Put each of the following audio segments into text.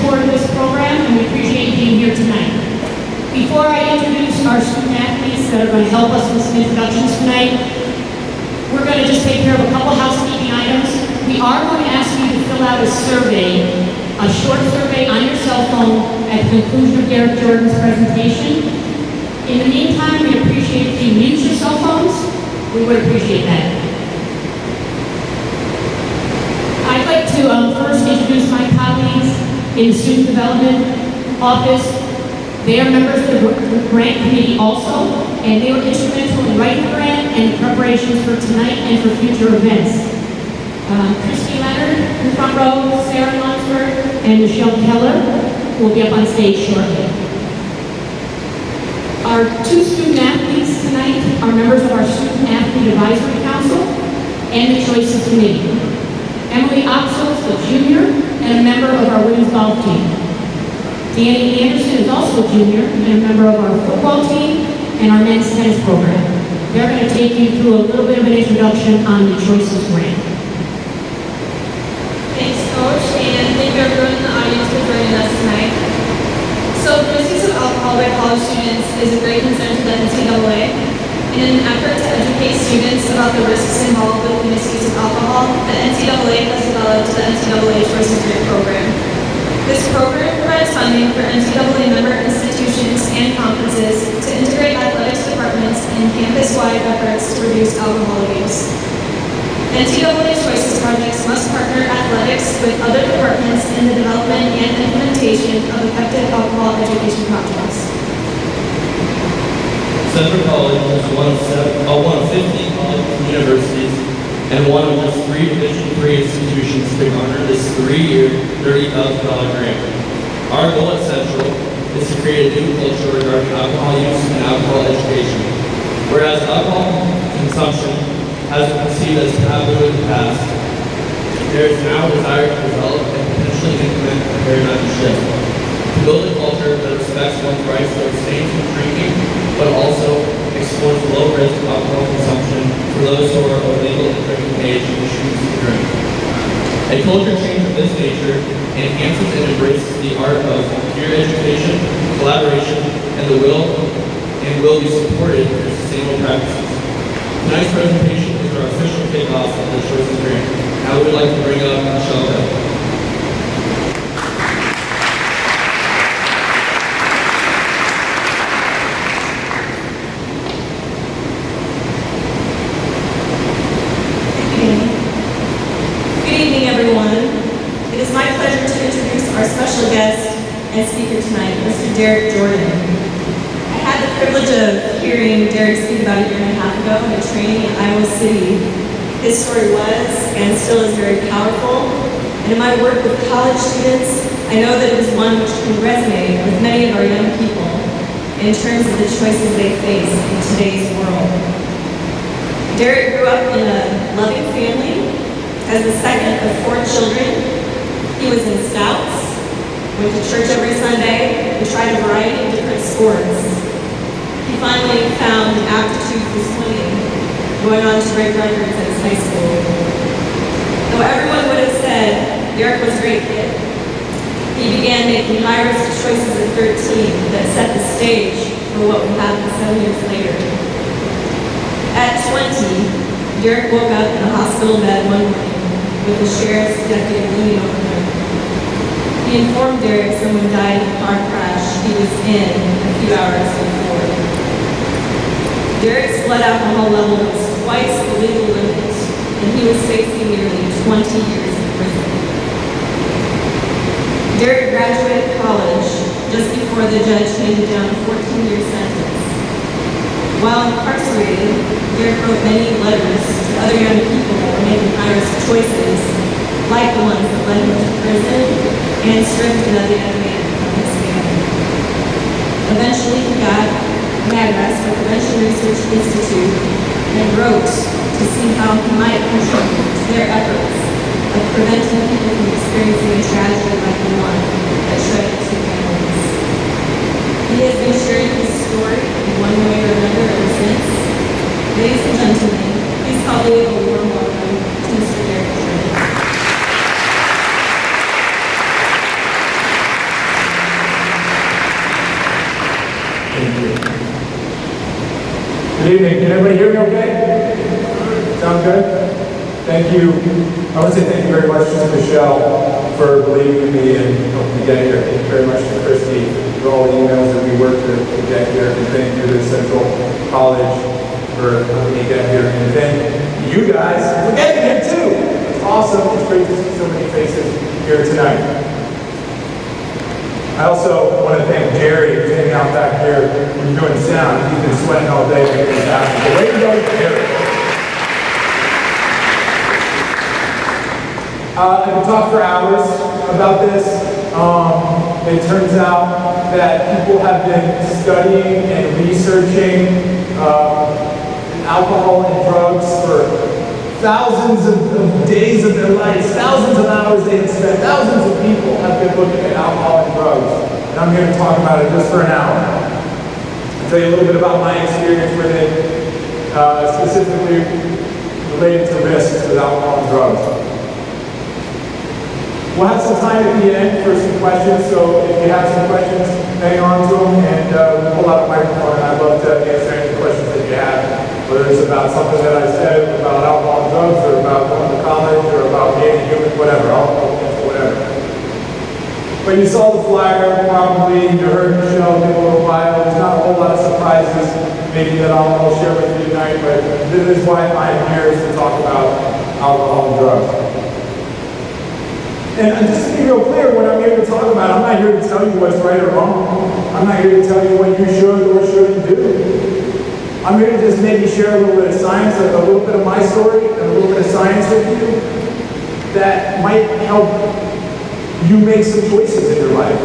support of this program, and we appreciate you being here tonight. Before I introduce our student athletes that are going to help us with some introductions tonight, we're going to just take care of a couple housekeeping items. We are going to ask you to fill out a survey, a short survey on your cell phone at the conclusion of Derek Jordan's presentation. In the meantime, we appreciate if you mute your cell phones. We would appreciate that. I'd like to first introduce my colleagues in the Student Development Office. They are members of the grant committee also, and they were instrumental in writing the grant and preparations for tonight and for future events. Christy Leonard in the front row, Sarah Lunsford, and Michelle Keller will be up on stage shortly. Our two student athletes tonight are members of our Student Athlete Advisory Council and the Choices Committee. Emily Oxel is a junior and a member of our women's golf team. Danny Anderson is also a junior and a member of our football team and our men's tennis program. They're going to take you through a little bit of an introduction on the Choices grant. Thanks, Coach, and thank you everyone in the audience for joining us tonight. So, the misuse of alcohol by college students is a great concern to the NCAA. In an effort to educate students about the risks involved with the misuse of alcohol, the NCAA has developed the NCAA Choices Grant Program. This program provides funding for NCAA member institutions and conferences to integrate athletics departments in campus-wide efforts to reduce alcohol abuse. NCAA Choices projects must partner athletics with other departments in the development and implementation of effective alcohol education projects. Central College is one of 15 colleges and universities and one of just 3 Division III institutions to garner this 3-year, $30,000 grant. Our goal at Central is to create a new culture regarding alcohol use and alcohol education. Whereas alcohol consumption has been perceived as taboo in the past, there is now a desire to develop and potentially implement a paradigm shift. To build a culture that respects one's rights to abstain from drinking, but also explores low-risk alcohol consumption for those who are of legal and drinking age and choose to drink. A culture change of this nature enhances and embraces the art of peer education, collaboration, and will be supported through sustainable practices. Tonight's presentation is our official kickoff of the Choices Grant. Now we would like to bring up Michelle Keller. Our special guest and speaker tonight, Mr. Derek Jorden. I had the privilege of hearing Derek speak about a year and a half ago in a training in Iowa City. His story was and still is very powerful, and in my work with college students, I know that it is one which can resonate with many of our young people in terms of the choices they face in today's world. Derek grew up in a loving family as the second of 4 children. He was in Scouts, went to church every Sunday, and tried a variety of different sports. He finally found an aptitude for swimming, going on to break records at his high school. Though everyone would have said Derek was a great kid, he began making high-risk choices at 13 that set the stage for what would happen 7 years later. At 20, Derek woke up in a hospital bed one morning with the sheriff's deputy leaning over him. He informed Derek someone died in a car crash he was in a few hours before. Derek's blood alcohol level was twice the legal limit, and he was facing nearly 20 years in prison. Derek graduated college just before the judge handed down a 14-year sentence. While incarcerated, Derek wrote many letters to other young people who were making high-risk choices, like the ones that led him to prison and stripped another young man from his family. Eventually, he got an address for Prevention Research Institute and wrote to see how he might contribute to their efforts of preventing people from experiencing a tragedy like the one that shredded 2 families. He has been sharing his story in one way or another ever since. Ladies and gentlemen, please help me give a warm welcome to Mr. Derek Jorden. Thank you. Good evening. Can everybody hear me okay? Sound good? Thank you. I want to say thank you very much to Michelle for believing in me and helping me get here. Thank you very much to Christy for all the emails that we worked to get here. And thank you to Central College for helping me get here. And thank you guys for getting here too. It's awesome. It's great to see so many faces here tonight. I also want to thank Jerry who's hanging out back here when you're doing sound. He's been sweating all day making this happen. So way to go, Jerry. I could talk for hours about this. It turns out that people have been studying and researching alcohol and drugs for thousands of days of their lives, thousands of hours they have spent, thousands of people have been looking at alcohol and drugs. And I'm here to talk about it just for an hour. I'll tell you a little bit about my experience with it, specifically related to risks with alcohol and drugs. We'll have some time at the end for some questions, so if you have some questions, hang on to them and we'll pull out a microphone. I'd love to answer any questions that you have, whether it's about something that I said about alcohol and drugs or about going to college or about being a human, whatever. I'll answer whatever. When you saw the flyer, probably you heard Michelle give a little bio. There's not a whole lot of surprises maybe that I'll share with you tonight, but this is why I'm here, is to talk about alcohol and drugs. And just to be real clear, what I'm here to talk about, I'm not here to tell you what's right or wrong. I'm not here to tell you what you should or shouldn't do. I'm here to just maybe share a little bit of science, a little bit of my story, and a little bit of science with you that might help you make some choices in your life.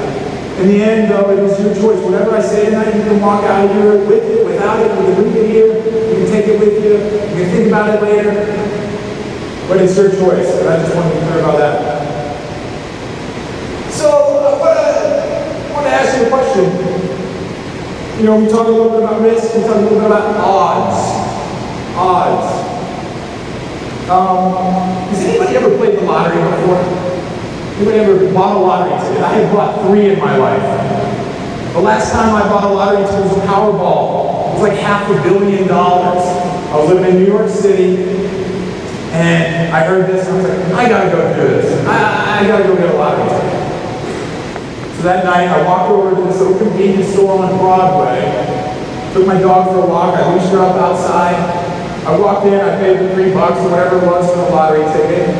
In the end, though, it is your choice. Whatever I say tonight, you can walk out of here with it, without it, you can leave it here, you can take it with you, you can think about it later, but it's your choice, and I just want to be clear about that. So, I want to ask you a question. You know, we talk a little bit about risk, we talk a little bit about odds. Has anybody ever played the lottery before? Anybody ever bought a lottery ticket? I have bought 3 in my life. The last time I bought a lottery ticket was a Powerball. It was like $500 million. I was living in New York City, and I heard this, and I was like, I gotta go do this. I gotta go get a lottery ticket. So that night, I walked over to this little convenience store on Broadway, took my dog for a walk, I leashed her up outside. I walked in, I paid the $3 or whatever it was for the lottery ticket.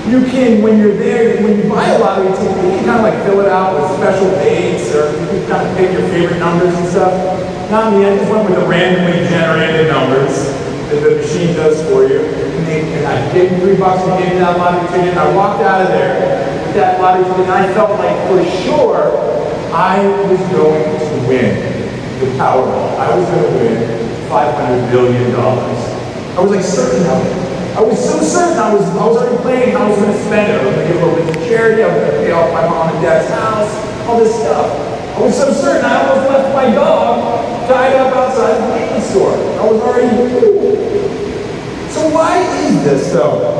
You can, when you're there, when you buy a lottery ticket, you can kind of like fill it out with special dates, or you can kind of pick your favorite numbers and stuff. Not me, I just went with the randomly generated numbers that the machine does for you. And I gave me $3 and gave me that lottery ticket, and I walked out of there. That lottery ticket, and I felt like for sure I was going to win the Powerball. I was going to win $500 billion. I was like certain of it. I was so certain. I was already planning how I was going to spend it. I was going to give a little bit to charity. I was going to pay off my mom and dad's house. All this stuff. I was so certain. I almost left my dog tied up outside the convenience store. I was already. So why is this though?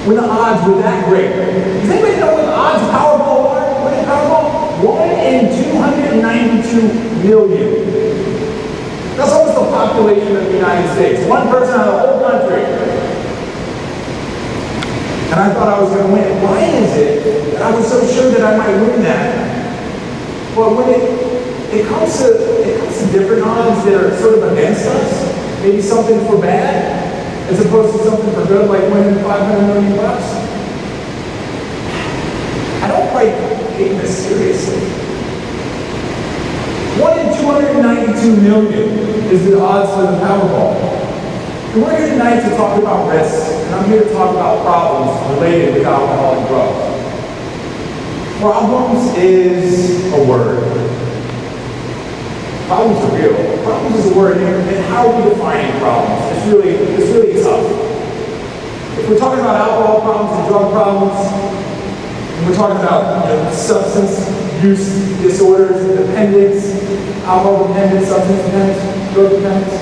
When the odds were that great. Does anybody know what the odds of Powerball are? What is Powerball? 1 in 292 million. That's almost the population of the United States. One person out of the whole country. And I thought I was going to win. Why is it that I was so sure that I might win that? Well, when it comes to different odds that are sort of against us, maybe something for bad, as opposed to something for good, like winning $500 million. I don't quite take this seriously. 1 in 292 million is the odds for the Powerball. And we're here tonight to talk about risks, and I'm here to talk about problems related with alcohol and drugs. Problems is a word. Problems are real. Problems is a word, and how are we defining problems? It's really tough. If we're talking about alcohol problems and drug problems, and we're talking about substance use disorders, dependence, alcohol dependence, substance dependence, drug dependence,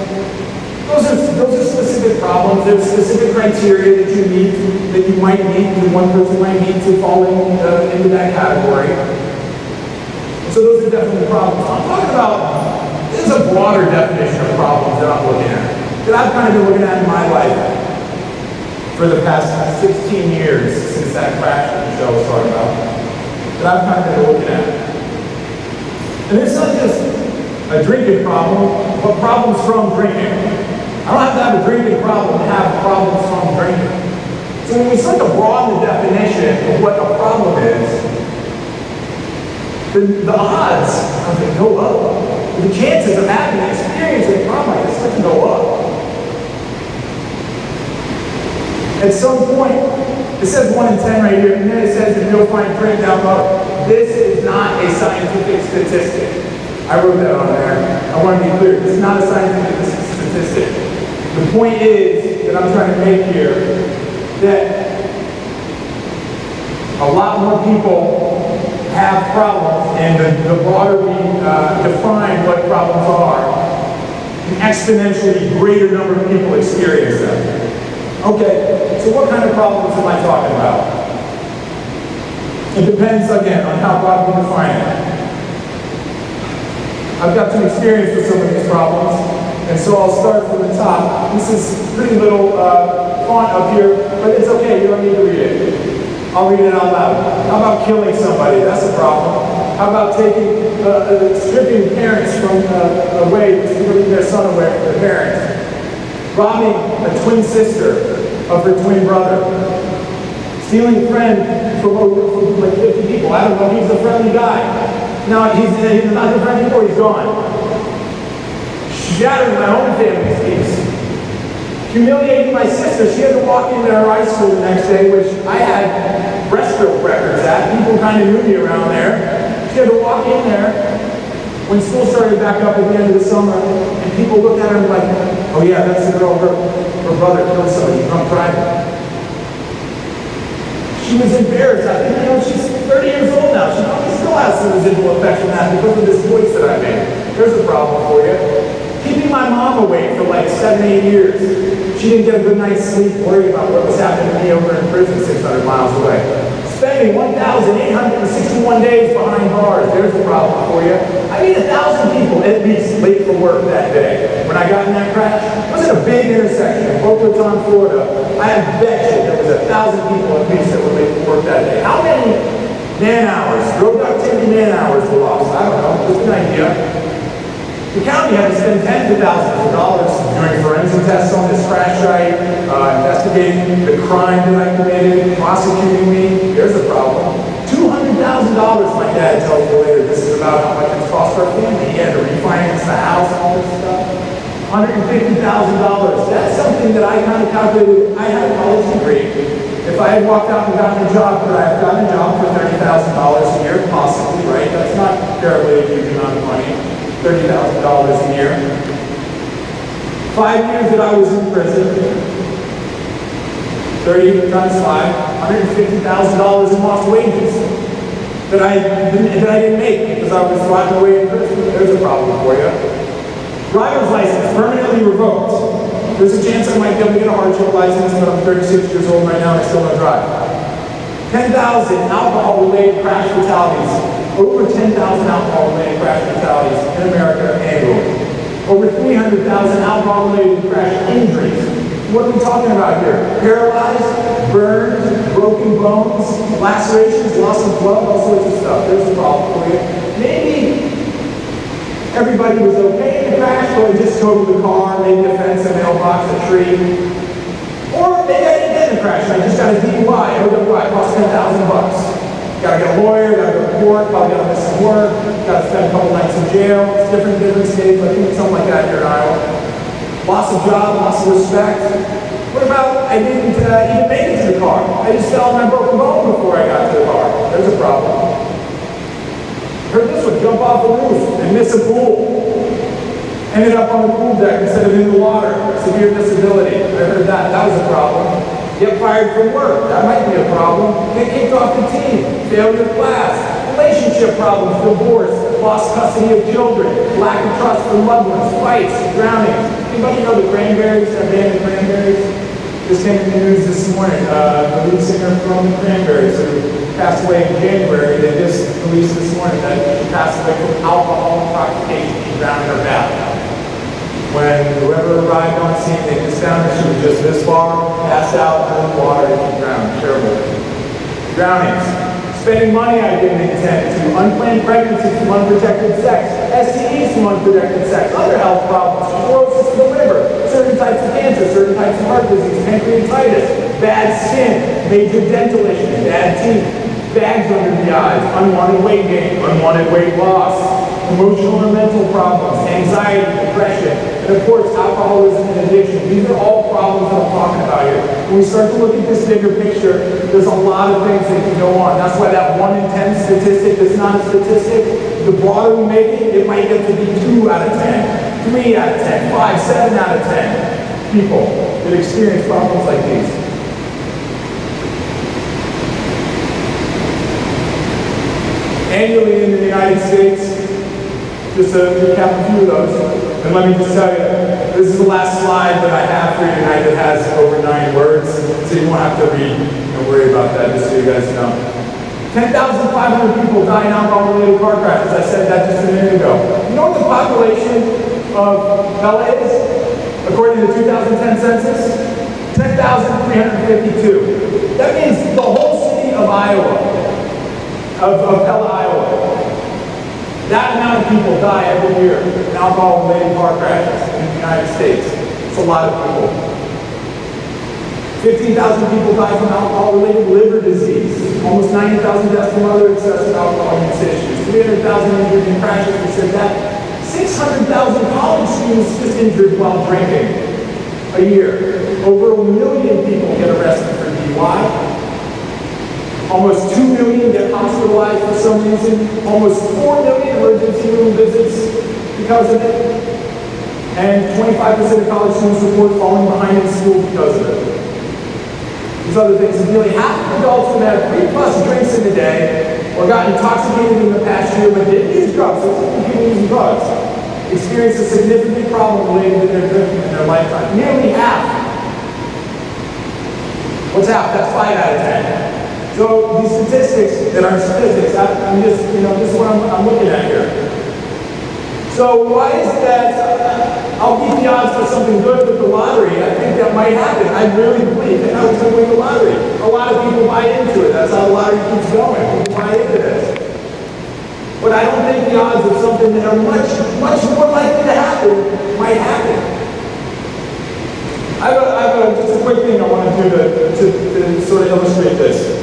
those are specific problems. There's specific criteria that you meet, that you might meet, that one person might meet to fall into that category. So those are definitely drinking problems. I'm talking about, there's a broader definition of problems that I'm looking at, that I've kind of been looking at in my life for the past 16 years since that crash that Michelle was talking about, that I've kind of been looking at. And it's not just a drinking problem, but problems from drinking. I don't have to have a drinking problem to have problems from drinking. So when we start to broaden the definition of what a problem is, then the odds of it go up. The chances of having an experience with a problem like this start to go up. At some point, it says 1 in 10 right here, and then it says that you'll find drink down below. This is not a scientific statistic. I wrote that on there. I want to be clear. This is not a scientific statistic. The point is that I'm trying to make here that a lot more people have problems, and the broader we define what problems are, an exponentially greater number of people experience them. Okay, so what kind of problems am I talking about? It depends, again, on how broad we define it. I've got some experience with some of these problems, and so I'll start from the top. This is pretty little font up here, but it's okay, you don't need to read it. I'll read it out loud. How about killing somebody? That's a problem. How about stripping parents from stripping their son away from their parents? Robbing a twin sister of her twin brother. Stealing a friend from like 50 people. I don't know, he's a friendly guy. No, he's not a friend anymore, he's gone. Shattering my own family's peace. Humiliating my sister. She had to walk into her high school the next day, which I had breaststroke records at. People kind of knew me around there. She had to walk in there when school started back up at the end of the summer, and people looked at her like, oh yeah, that's the girl, her brother killed somebody from private. She was embarrassed. I think, she's 30 years old now. She probably still has some residual effects from that because of this voice that I made. There's a problem for you. Keeping my mom awake for like 7-8 years. She didn't get a good night's sleep worrying about what was happening to me over in prison 600 miles away. Spending 1,861 days behind bars. There's a problem for you. I mean, 1,000 people at least late for work that day. When I got in that crash, it was in a big intersection in Boca Raton, Florida. I bet you there was 1,000 people at least that were late for work that day. How many man-hours, road activity man-hours were lost? I don't know, just an idea. The county had to spend tens of thousands of dollars doing forensic tests on this crash site, investigating the crime that I committed, prosecuting me. There's a problem. $200,000, my dad tells me later. This is about how much it's cost our family. He had to refinance the house and all this stuff. $150,000. That's something that I kind of calculated. I had a college degree. If I had walked out and gotten a job, could I have gotten a job for $30,000 a year? Possibly, right? That's not terribly a huge amount of money. $30,000 a year. 5 years that I was in prison, 30 times 5, $150,000 in lost wages that I didn't make because I was rotting away in prison. There's a problem for you. Driver's license permanently revoked. There's a chance I might be able to get a hardship license, but I'm 36 years old right now and I still don't drive. 10,000 alcohol-related crash fatalities. Over 10,000 alcohol-related crash fatalities in America annually. Over 300,000 alcohol-related crash injuries. What are we talking about here? Paralyzed, burned, broken bones, lacerations, loss of blood, all sorts of stuff. There's a problem for you. Maybe everybody was okay in the crash, but we just totaled the car, maybe a fence, a mailbox, a tree. Or maybe I didn't get in the crash, I just got a DUI, OWI, cost $10,000. Gotta get a lawyer, gotta go to court, probably gotta miss some work, gotta spend a couple nights in jail. It's different states, I think it's something like that here in Iowa. Loss of job, loss of respect. What about I didn't even make it to the car? I just fell on my broken bone before I got to the car. There's a problem. Heard this one, jump off a roof and miss a pool. Ended up on the pool deck instead of in the water. Severe disability. I heard that. That was a problem. Get fired from work. That might be a problem. Get kicked off the team. Failure of class. Relationship problems. Divorce. Lost custody of children. Lack of trust from loved ones. Fights. Drownings. Anybody know the Cranberries? That band, the Cranberries? This came in the news this morning. The lead singer from the Cranberries who passed away in January. They just released this morning that she passed away from alcohol intoxication. She drowned in her bath. When whoever arrived on scene, they just found her. She was just this far, passed out, in the water, and she drowned. Terrible. Drownings. Spending money I didn't intend to. Unplanned pregnancies from unprotected sex. STDs from unprotected sex. Other health problems. Cirrhosis of the liver. Certain types of cancer. Certain types of heart disease. Pancreatitis. Bad skin. Major dental issues. Bad teeth. Bags under the eyes. Unwanted weight gain. Unwanted weight loss. Emotional and mental problems. Anxiety. Depression. And of course, alcoholism and addiction. These are all problems that I'm talking about here. When we start to look at this bigger picture, there's a lot of things that can go on. That's why that 1 in 10 statistic is not a statistic. The broader we make it, it might get to be 2 out of 10, 3 out of 10, 5, 7 out of 10 people that experience problems like these. Annually in the United States, just to recap a few of those, and let me just tell you, this is the last slide that I have for you tonight that has over 9 words, so you won't have to read and worry about that, just so you guys know. 10,500 people die in alcohol-related car crashes. I said that just a minute ago. You know what the population of LA is, according to the 2010 census? 10,352. That means the whole city of Iowa, of Pella, Iowa. That amount of people die every year in alcohol-related car crashes in the United States. It's a lot of people. 15,000 people die from alcohol-related liver disease. Almost 90,000 deaths from other excessive alcohol use issues. 300,000 injured in crashes. We said that. 600,000 college students just injured while drinking a year. Over 1 million people get arrested for DUI. Almost 2 million get hospitalized for some reason. Almost 4 million emergency room visits because of it. And 25% of college students report falling behind in school because of it. These other things, and nearly half of adults who had 3+ drinks in a day or got intoxicated in the past year but didn't use drugs, so people using drugs, experience a significant problem related to their drinking in their lifetime. Nearly half. What's half? That's 5 out of 10. So these statistics that aren't statistics, I'm just, this is what I'm looking at here. So why is it that I'll beat the odds for something good with the lottery? I think that might happen. I really believe that I was going to win the lottery. A lot of people buy into it. That's how the lottery keeps going. People buy into this. But I don't think the odds of something that are much, much more likely to happen might happen. I have just a quick thing I want to do to sort of illustrate this.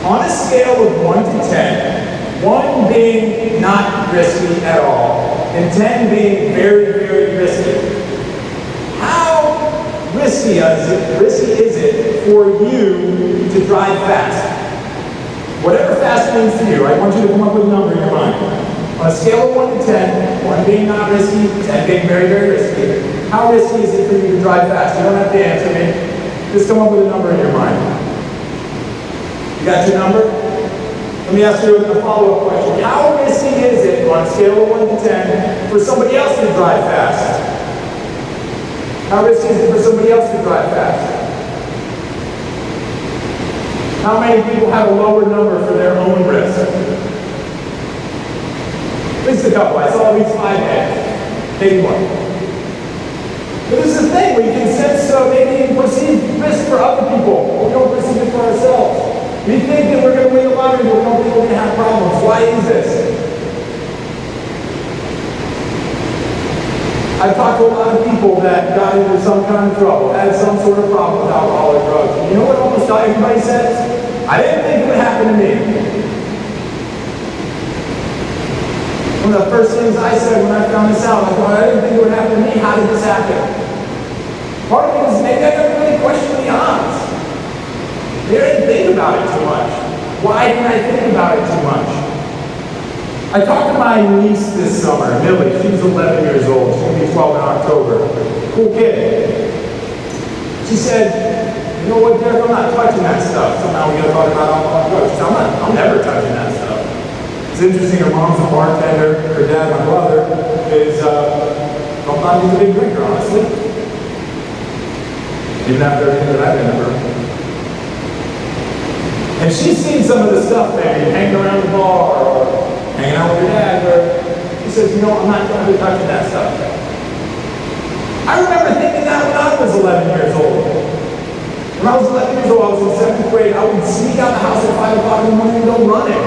On a scale of 1 to 10, 1 being not risky at all, and 10 being very, very risky, how risky is it for you to drive fast? Whatever fast means to you, I want you to come up with a number in your mind. On a scale of 1 to 10, 1 being not risky, 10 being very, very risky, how risky is it for you to drive fast? You don't have to answer me. Just come up with a number in your mind. You got your number? Let me ask you a follow-up question. How risky is it on a scale of 1 to 10 for somebody else to drive fast? How risky is it for somebody else to drive fast? How many people have a lower number for their own risk? At least a couple. I saw at least 5 hands. Maybe 1. But this is the thing, we can sense maybe perceived risk for other people, but we don't perceive it for ourselves. We think that we're going to win the lottery, but we don't think we're going to have problems. Why is this? I've talked to a lot of people that got into some kind of trouble, had some sort of problem with alcohol or drugs. You know what almost everybody says? I didn't think it would happen to me. One of the first things I said when I found this out, I thought, I didn't think it would happen to me. How did this happen? Part of it is maybe I never really questioned the odds. Maybe I didn't think about it too much. Why didn't I think about it too much? I talked to my niece this summer, Millie. She's 11 years old. She's going to be 12 in October. Cool kid. She said, you know what, Derek, I'm not touching that stuff. Somehow we're going to talk about alcohol and drugs. She said, I'm never touching that stuff. It's interesting, her mom's a bartender. Her dad, my brother, is, he's a big drinker, honestly. Even after everything that I've been through. And she's seen some of the stuff, maybe hanging around the bar or hanging out with your dad, where she says, you know, I'm not going to be touching that stuff. I remember thinking that when I was 11 years old. When I was 11 years old, I was in 7th grade, I would sneak out the house at 5 o'clock in the morning and go running.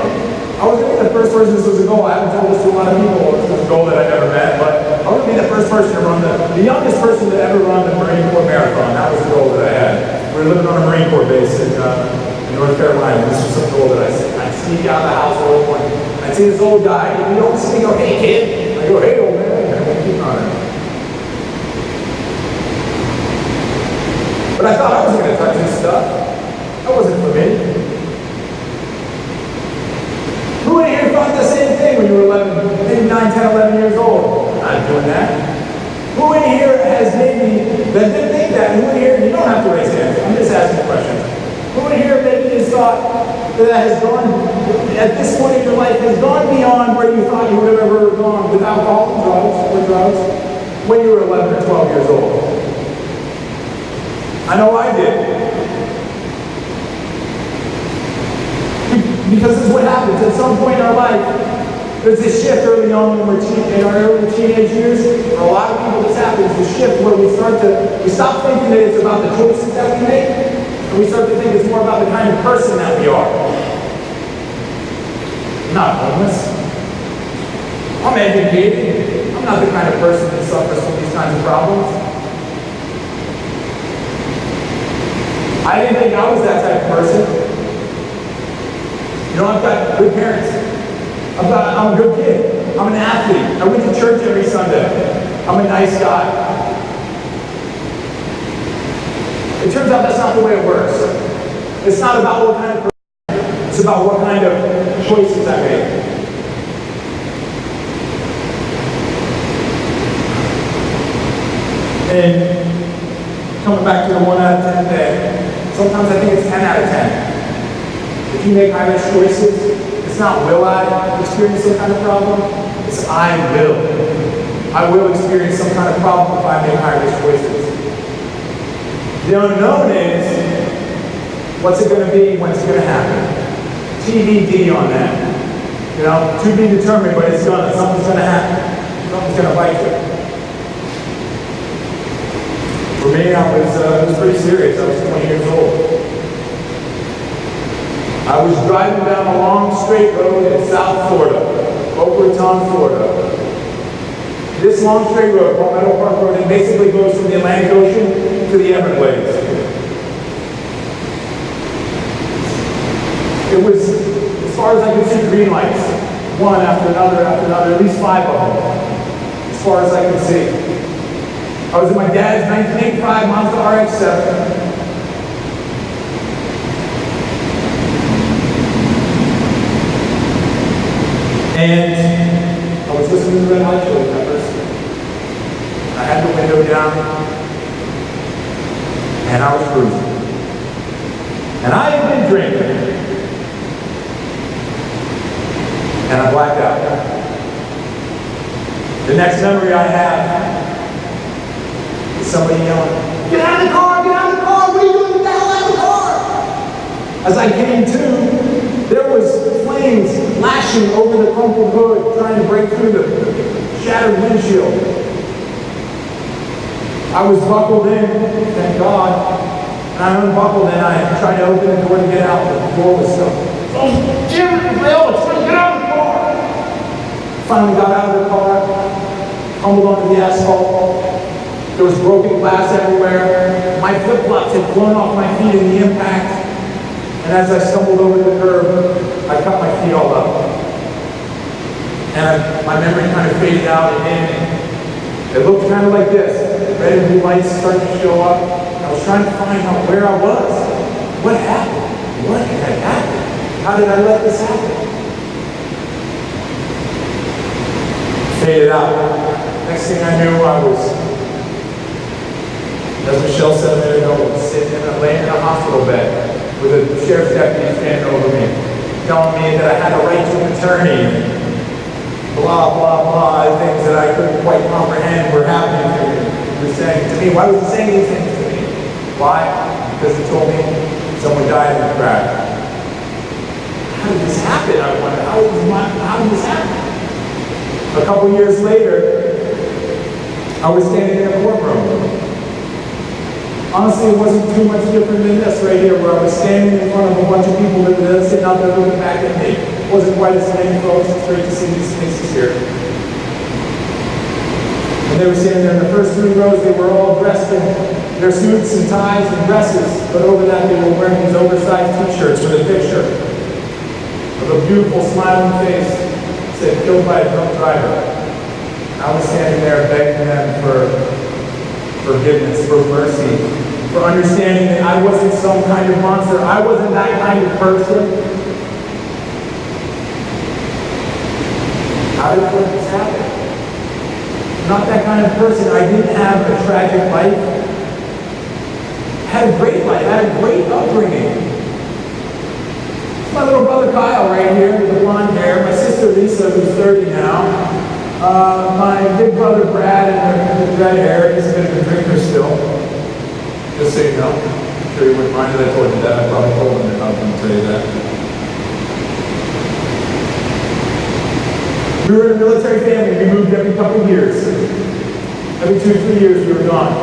I was going to be the first person, this was a goal, I haven't told this to a lot of people, this was a goal that I never met, but I was going to be the first person to run the youngest person to ever run the Marine Corps Marathon. That was the goal that I had. We were living on a Marine Corps base in North Carolina. This was some goal that I'd sneak out of the house early morning. I'd see this old guy, and he don't see me go, hey kid. I go, hey old man, and I went keep running. But I thought I wasn't going to touch this stuff. That wasn't for me. Who in here thought the same thing when you were 11, maybe 9, 10, 11 years old? I'm not doing that. Who in here has maybe, that didn't think that? Who in here, you don't have to raise hands, I'm just asking questions. Who in here maybe has thought that has gone, at this point in your life, has gone beyond where you thought you would have ever gone with alcohol, drugs, when you were 11 or 12 years old? I know I did. Because this is what happens. At some point in our life, there's this shift early on when we're in our early teenage years. For a lot of people, this happens, the shift where we stop thinking that it's about the choices that we make, and we start to think it's more about the kind of person that we are. I'm not homeless. I'm educated. I'm not the kind of person that suffers from these kinds of problems. I didn't think I was that type of person. You know, I've got good parents. I'm a good kid. I'm an athlete. I went to church every Sunday. I'm a nice guy. It turns out that's not the way it works. It's not about what kind of person I am. It's about what kind of choices I make. And coming back to the 1 out of 10 thing, sometimes I think it's 10 out of 10. If you make high-risk choices, it's not will I experience some kind of problem, it's I will. I will experience some kind of problem if I make high-risk choices. The unknown is, what's it going to be, when's it going to happen? TBD on that. You know, to be determined, but it's gonna. Something's going to happen. Something's going to bite you. For me, it was pretty serious. I was 20 years old. I was driving down a long straight road in South Florida, Boca Raton, Florida. This long straight road, Palmetto Park Road, it basically goes from the Atlantic Ocean to the Everglades. It was, as far as I could see, green lights, one after another, at least 5 of them, as far as I could see. I was in my dad's 1985 Mazda RX-7. And I was listening to Red Hot Chili Peppers. I had the window down, and I was cruising. And I had been drinking, and I blacked out. The next memory I have is somebody yelling, "Get out of the car! Get out of the car! What are you doing? Get the hell out of the car!" As I came to, there was flames lashing over the crumpled hood, trying to break through the shattered windshield. I was buckled in, thank God, and I unbuckled and I tried to open the door to get out, but the door was stuck. Oh, Jim, it's trying to get out of the car! Finally got out of the car, tumbled onto the asphalt. There was broken glass everywhere. My flip-flops had blown off my feet in the impact. And as I stumbled over the curb, I cut my feet all up. And my memory kind of faded out, and it looked kind of like this. Red and blue lights started to show up. I was trying to find out where I was. What happened? What had happened? How did I let this happen? Faded out. Next thing I knew, I was, as Michelle said a minute ago, laying in a hospital bed with a sheriff's deputy standing over me, telling me that I had a right to an attorney, blah, blah, blah, things that I couldn't quite comprehend were happening to me. He was saying to me, why was he saying these things to me? Why? Because he told me someone died in the crash. how did this happen? A couple years later, I was standing in a courtroom. Honestly, it wasn't too much different than this right here, where I was standing in front of a bunch of people that were sitting out there looking back at me. It wasn't quite as many folks. It's great to see these faces here. And they were standing there in the first 3 rows. They were all dressed in their suits and ties and dresses, but over that they were wearing these oversized t-shirts with a picture of a beautiful smiling face that said, "Killed by a drunk driver." I was standing there begging them for forgiveness, for mercy, for understanding that I wasn't some kind of monster. I wasn't that kind of person. How did I let this happen? I'm not that kind of person. I didn't have a tragic life. I had a great life. I had a great upbringing. My little brother Kyle right here with the blonde hair. My sister Lisa, who's 30 now. My big brother Brad and the red hair. He's a bit of a drinker still. Just so you know. I'm sure you wouldn't mind if I told you that. I probably told him that I was going to tell you that. We were in a military family. We moved every couple of years. Every 2 to 3 years we were gone.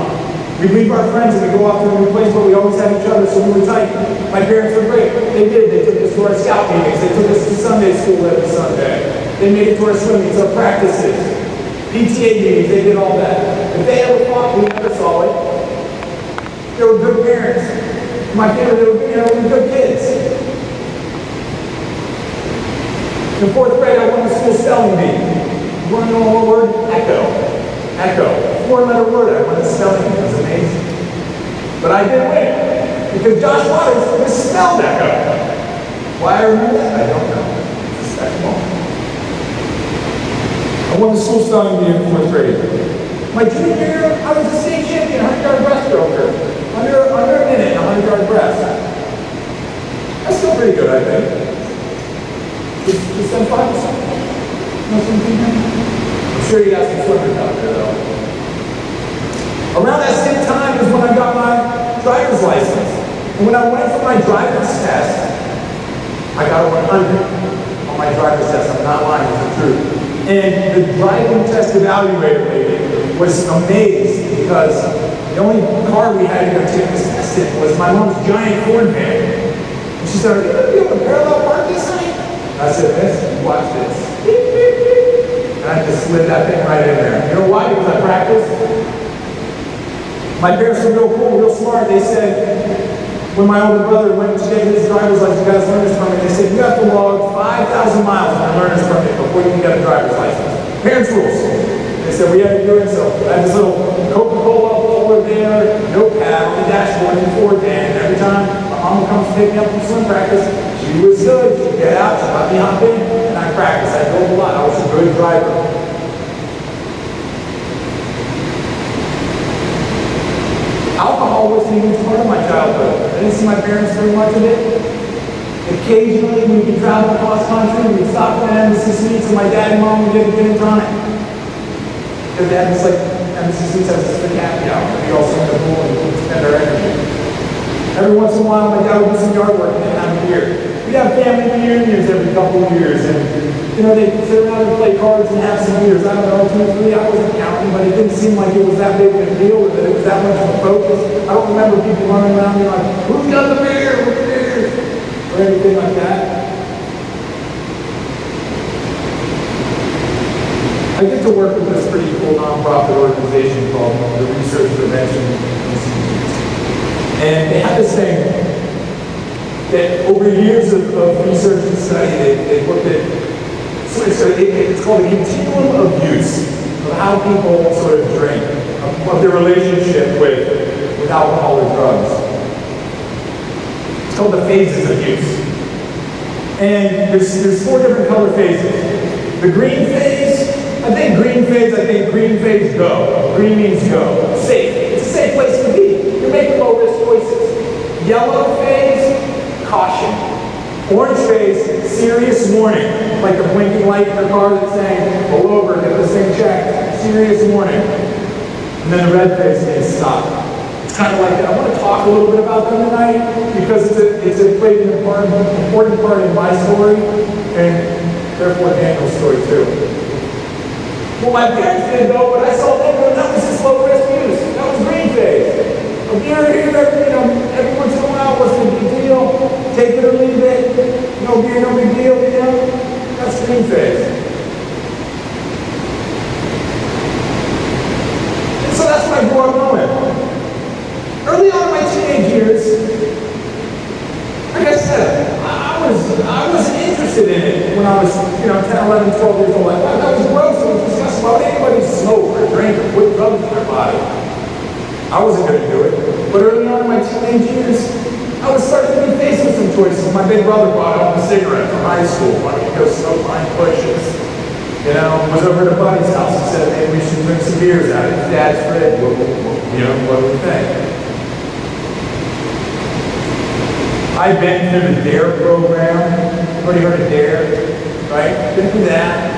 We'd leave our friends and we'd go off to a new place, but we always had each other, so we were tight. My parents were great. They did. They took us to our scout meetings. They took us to Sunday school every Sunday. They made it to our swim meets, our practices, PTA meetings. They did all that. If they ever fought, we never saw it. They were good parents. My family, they were good kids. In 4th grade, I won the school spelling bee. You want to know what word? Echo. Echo. 4-letter word. I won the spelling bee. It was amazing. But I did win because Josh Waters misspelled echo. Why I remember that? I don't know. It's a special moment. I won the school spelling bee in 4th grade. My junior year, I was a state champion, 100-yard breaststroker. Under a minute, 100-yard breast. That's still pretty good, I think. Just 5%. No, something. I'm sure you got some swimmers out there, though. Around that same time is when I got my driver's license. And when I went for my driver's test, I got a 100 on my driver's test. I'm not lying, it's the truth. And the driving test evaluator lady was amazed because the only car we had to go take this test in was my mom's giant Ford van. And she said, "Are you going to be able to parallel park this thing?" I said, "Miss, watch this." And I just slid that thing right in there. You know why? Because I practiced. My parents were real cool, real smart. They said, when my older brother went to get his driver's license, got his learner's permit, they said, "You have to log 5,000 miles on your learner's permit before you can get a driver's license." Parents' rules. They said, "We had to do it." So I had this little Coca-Cola polar bear notepad on the dashboard in the Ford van. And every time my mom would come to pick me up from swim practice, she was good. She'd get out, she'd let me hop in, and I practiced. I drove a lot. I was a good driver. Alcohol wasn't a huge part of my childhood. I didn't see my parents very much of it. Occasionally, we'd be traveling across country, we'd stop at Embassy Suites, and my dad and mom would get a gin and tonic. Because they had this, Embassy Suites has this big happy hour. We all swim in the pool and spend our energy. Every once in a while, my dad would do some yard work and have a beer. We'd have family reunions every couple of years, and they'd sit around and play cards and have some beers. I don't know, 2 or 3, I wasn't counting, but it didn't seem like it was that big of a deal, or that it was that much of a focus. I don't remember people running around being like, "Who's got the beer? Who's the beer?" or anything like that. I get to work with this pretty cool nonprofit organization called the Research Prevention Institute. And they have this thing that over years of research and study, they looked at, it's called a continuum of use, of how people sort of drink, of their relationship with alcohol or drugs. It's called the phases of use. And there's 4 different color phases. The green phase, I think green phase go. Green means go. Safe. It's a safe place to be. You're making low-risk choices. Yellow phase, caution. Orange phase, serious warning. Like a blinking light in the car that's saying, "Pull over, get this thing checked." Serious warning. And then the red phase means stop. It's kind of like that. I want to talk a little bit about them tonight because it's played an important part in my story. And Therefore, Daniel's story too. Well, my parents didn't know, but I saw them go, that was just low risk use. That was green phase. A beer here, every once in a while wasn't a big deal. Take it or leave it. No beer, no big deal, That's green phase. And so that's what I grew up knowing. Early on in my teenage years, like I said, I wasn't interested in it when I was, 10, 11, 12 years old. Like, that was gross. It was disgusting. Why would anybody smoke or drink or put drugs in their body? I wasn't going to do it. But early on in my teenage years, I was starting to be faced with some choices. My big brother brought home a cigarette from high school. Wanted to go smoke mine bushes. Was over at a buddy's house. He said, maybe we should drink some beers out of his dad's fridge. What do we think? I've been through the DARE program. Everybody heard of DARE? Right? Been through that.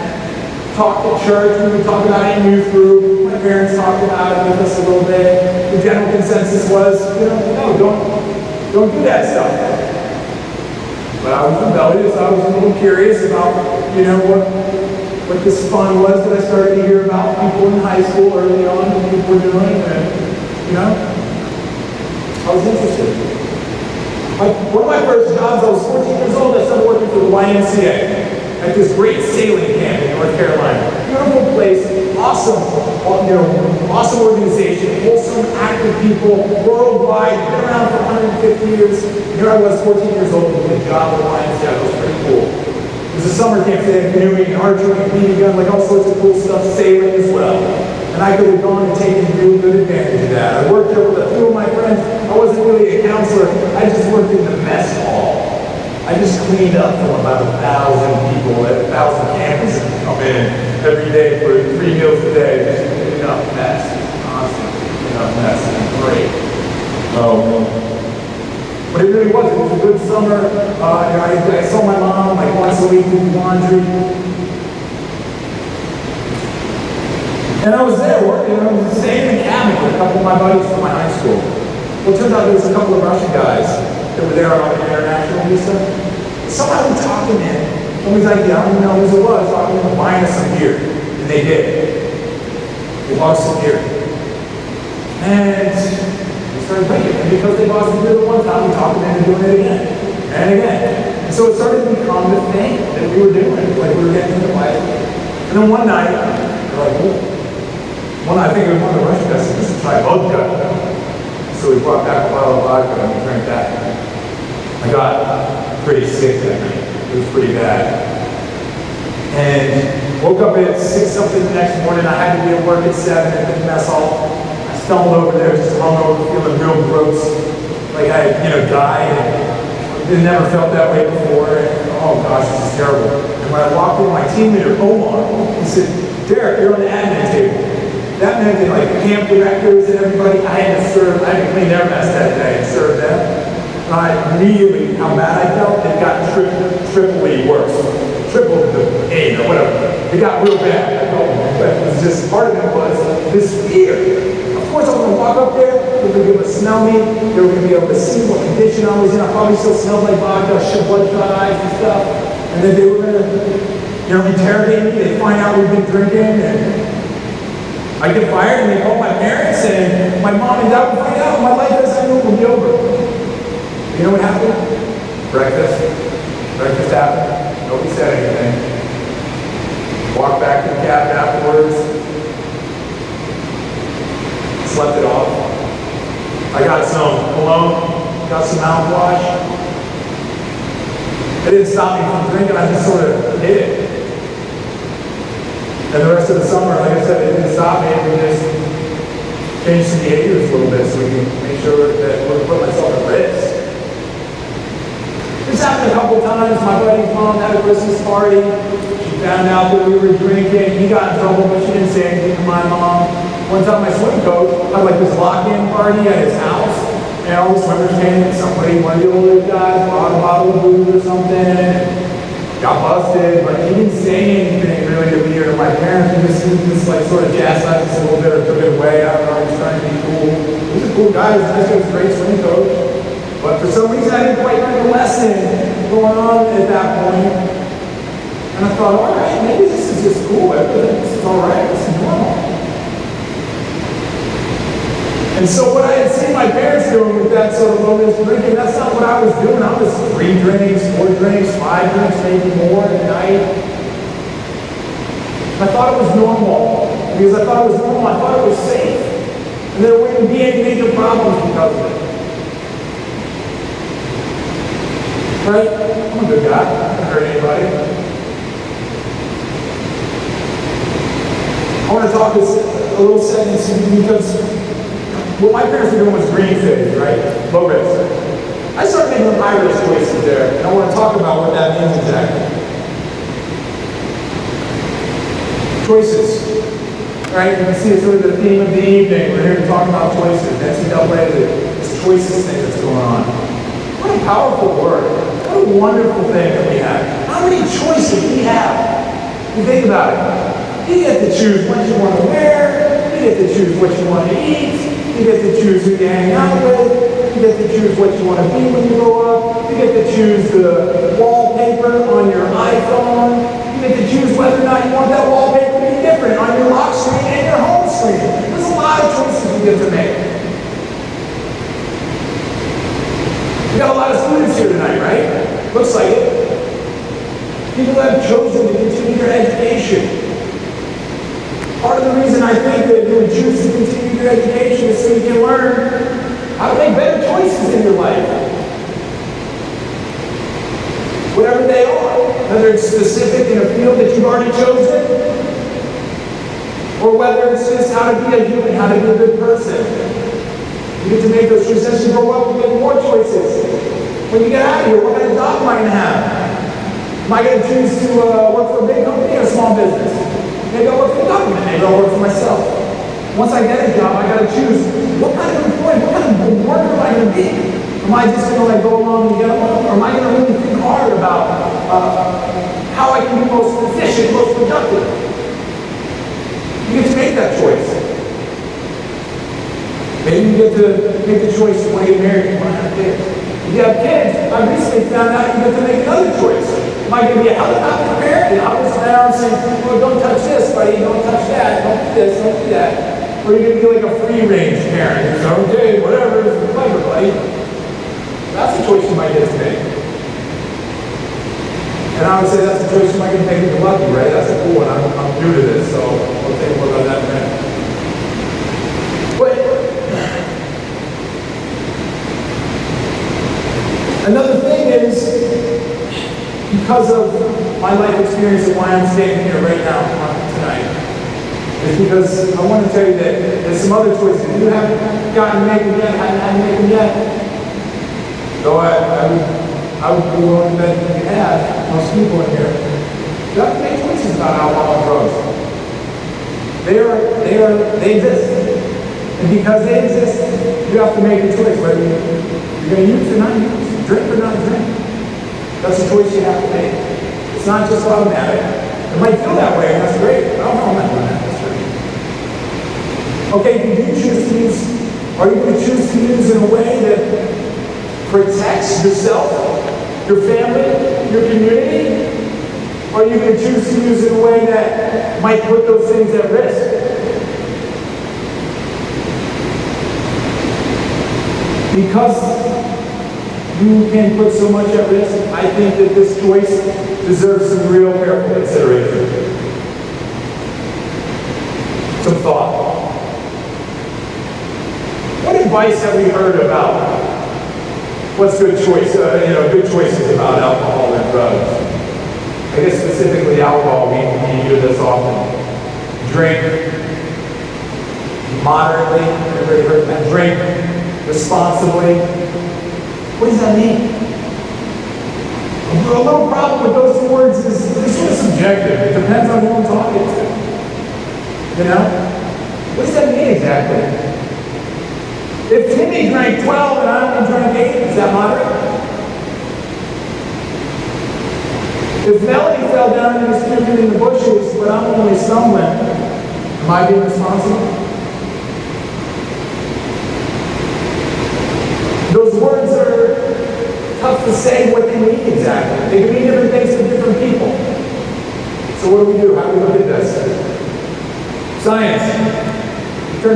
Talked at church. We would talk about it in youth group. My parents talked about it with us a little bit. The general consensus was, no, don't do that stuff. But I was rebellious. I was a little curious about, what this fun was that I started to hear about people in high school early on, what people were doing, and, I was interested. One of my first jobs, I was 14 years old, I started working for the YMCA at this great sailing camp in North Carolina. Beautiful place, awesome, awesome organization, wholesome, active people, worldwide, been around for 150 years. Here I was, 14 years old, doing a job at the YMCA. It was pretty cool. It was a summer camp, they had canoeing, archery, BB gun, like all sorts of cool stuff, sailing as well. And I could have gone and taken real good advantage of that. I worked there with a few of my friends. I wasn't really a counselor. I just worked in the mess hall. I just cleaned up from about 1,000 people at 1,000 campuses that come in every day for 3 meals a day. Just cleaning up mess. Constantly cleaning up mess. It was great. But it really was. It was a good summer. I saw my mom like once a week do laundry. And I was there working, I was staying in the cabin with a couple of my buddies from my high school. Well, it turns out there was a couple of Russian guys that were there on an international visa. Somehow we talked them in. Somebody's like, I don't even know who it was, talking them buying us some beer. And they did. They bought some beer. And we started drinking. And because they bought some beer the one time, we talked them into doing it again. And again. And so it started to become the thing that we were doing. Like we were getting into life. And then one night, they're like, oh. I think it was one of the Russian guys said, "This is try vodka." So we brought back a bottle of vodka and we drank that. I got pretty sick that night. It was pretty bad. And woke up at 6 something the next morning. I had to be at work at 7 at the mess hall. I stumbled over there, just hungover, feeling real gross, like I had, died. And never felt that way before. And, oh gosh, this is terrible. And when I walked in, my team leader, Omar, he said, "Derek, you're on the admin table." That meant that like camp directors and everybody, I had to clean their mess that day and serve them. And I immediately, how bad I felt, it got triply worse. Triple the pain or whatever. It got real bad. It was just, part of it was this fear. Of course I was going to walk up there, they were going to be able to smell me, they were going to be able to see what condition I was in. I probably still smelled like vodka, shit, bloodshot eyes and stuff. And then they were going to, interrogate me, they'd find out we've been drinking, and I get fired and they call my parents and my mom and dad would find out my life as I knew it would be over. You know what happened? Breakfast. Breakfast happened. Nobody said anything. Walked back to the cabin afterwards. Slept it off. I got some cologne, got some mouthwash. It didn't stop me from drinking, I just sort of did it. And the rest of the summer, like I said, it didn't stop me. We just changed some behaviors a little bit so we can make sure that we're putting myself at risk. This happened a couple times. My buddy's mom had a Christmas party. She found out that we were drinking. He got in trouble, but she didn't say anything to my mom. One time my swim coach had like this lock-in party at his house. And all the swimmers came and one of the older guys brought a bottle of booze or something. Got busted, but he didn't say anything really to me or to my parents. He just like sort of jazzed us a little bit or took it away. I don't know, he was trying to be cool. He was a cool guy, he was nice, he was a great swim coach. But for some reason I didn't quite learn the lesson going on at that point. And And I thought, all right, maybe this is just cool. This is all right. This is normal. And so what I had seen my parents doing with that sort of low-risk drinking, that's not what I was doing. I was 3 drinks, 4 drinks, 5 drinks, maybe more at night. I thought it was normal. Because I thought it was normal. I thought it was safe. And there wouldn't be any major problems because of it. Right? I'm a good guy. I don't hurt anybody. I want to talk this a little sentence because what my parents were doing was green phase, right? Low risk. I started making high risk choices there, and I want to talk about what that means exactly. Choices, right? You can see it's really the theme of the evening. We're here to talk about choices. NCAA, this choices thing that's going on. What a powerful word. What a wonderful thing that we have. How many choices we have? You think about it. You get to choose what you want to wear. You get to choose what you want to eat. You get to choose who you hang out with. You get to choose what you want to be when you grow up. You get to choose the wallpaper on your iPhone. You get to choose whether or not you want that wallpaper to be different on your lock screen and your home screen. There's a lot of choices you get to make. We got a lot of students here tonight, right? Looks like it. People have chosen to continue their education. Part of the reason I think that you would choose to continue your education is so you can learn how to make better choices in your life. Whatever they are, whether it's specific in a field that you've already chosen, or whether it's just how to be a human, how to be a good person. You get to make those choices. As you grow up, you get more choices. When you get out of here, what kind of job am I going to have? Am I going to choose to work for a big company or a small business? Maybe I'll work for the government. Maybe I'll work for myself. Once I get a job, I got to choose what kind of employee, what kind of worker am I going to be? Am I just going to go along and get along? Or am I going to really think hard about how I can be most efficient, most productive? You get to make that choice. Maybe you get to make the choice you want to get married, you want to have kids. If you have kids, I recently found out you get to make another choice. Am I going to be a helicopter parent? And I was down saying, well, don't touch this, buddy, don't touch that, don't do this, don't do that. Or are you going to be like a free-range parent? It's okay, whatever, it's clever, buddy. That's a choice you might get to make. And I would say that's a choice you might get to make if you're lucky, right? That's a cool one. I'm new to this, so we'll think more about that in a minute. But another thing is, because of my life experience and why I'm standing here right now tonight, is because I want to tell you that there's some other choices. You haven't gotten to make them yet, haven't had to make them yet. Though I would be willing to bet that you have, most people in here. You have to make choices about alcohol and drugs. They exist. And because they exist, you have to make a choice whether you're going to use or not use, drink or not drink. That's a choice you have to make. It's not just automatic. It might feel that way, and that's great. I don't know, I'm not doing that. That's great. Okay, if you do choose to use, are you going to choose to use in a way that protects yourself, your family, your community? Or are you going to choose to use in a way that might put those things at risk? Because you can put so much at risk, I think that this choice deserves some real careful consideration. Some thought. What advice have we heard about what's good choice? Good choices about alcohol and drugs. I guess specifically alcohol, we hear this often. Drink moderately. Everybody heard that? Drink responsibly. What does that mean? A little problem with those two words is they're sort of subjective. It depends on who I'm talking to. You know? What does that mean exactly? If Timmy drank 12 and I only drank 8, is that moderate? If Melody fell down and was puking in the bushes, but I'm only stumbling, am I being responsible? Those words are tough to say what they mean exactly. They can mean different things to different people.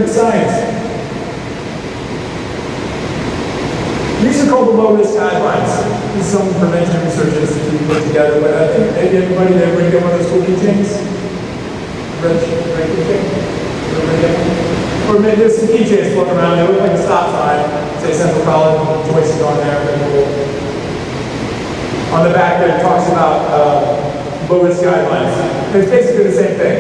drink science. These are called the low-risk guidelines. This is some prevention research institute put together, but I think maybe everybody get one of those cool keychains? Red keychain? Or maybe there's some keychains floating around. They look like a stop sign. Say Central College, choices on there. On the back there, it talks about low-risk guidelines. And it's basically the same thing.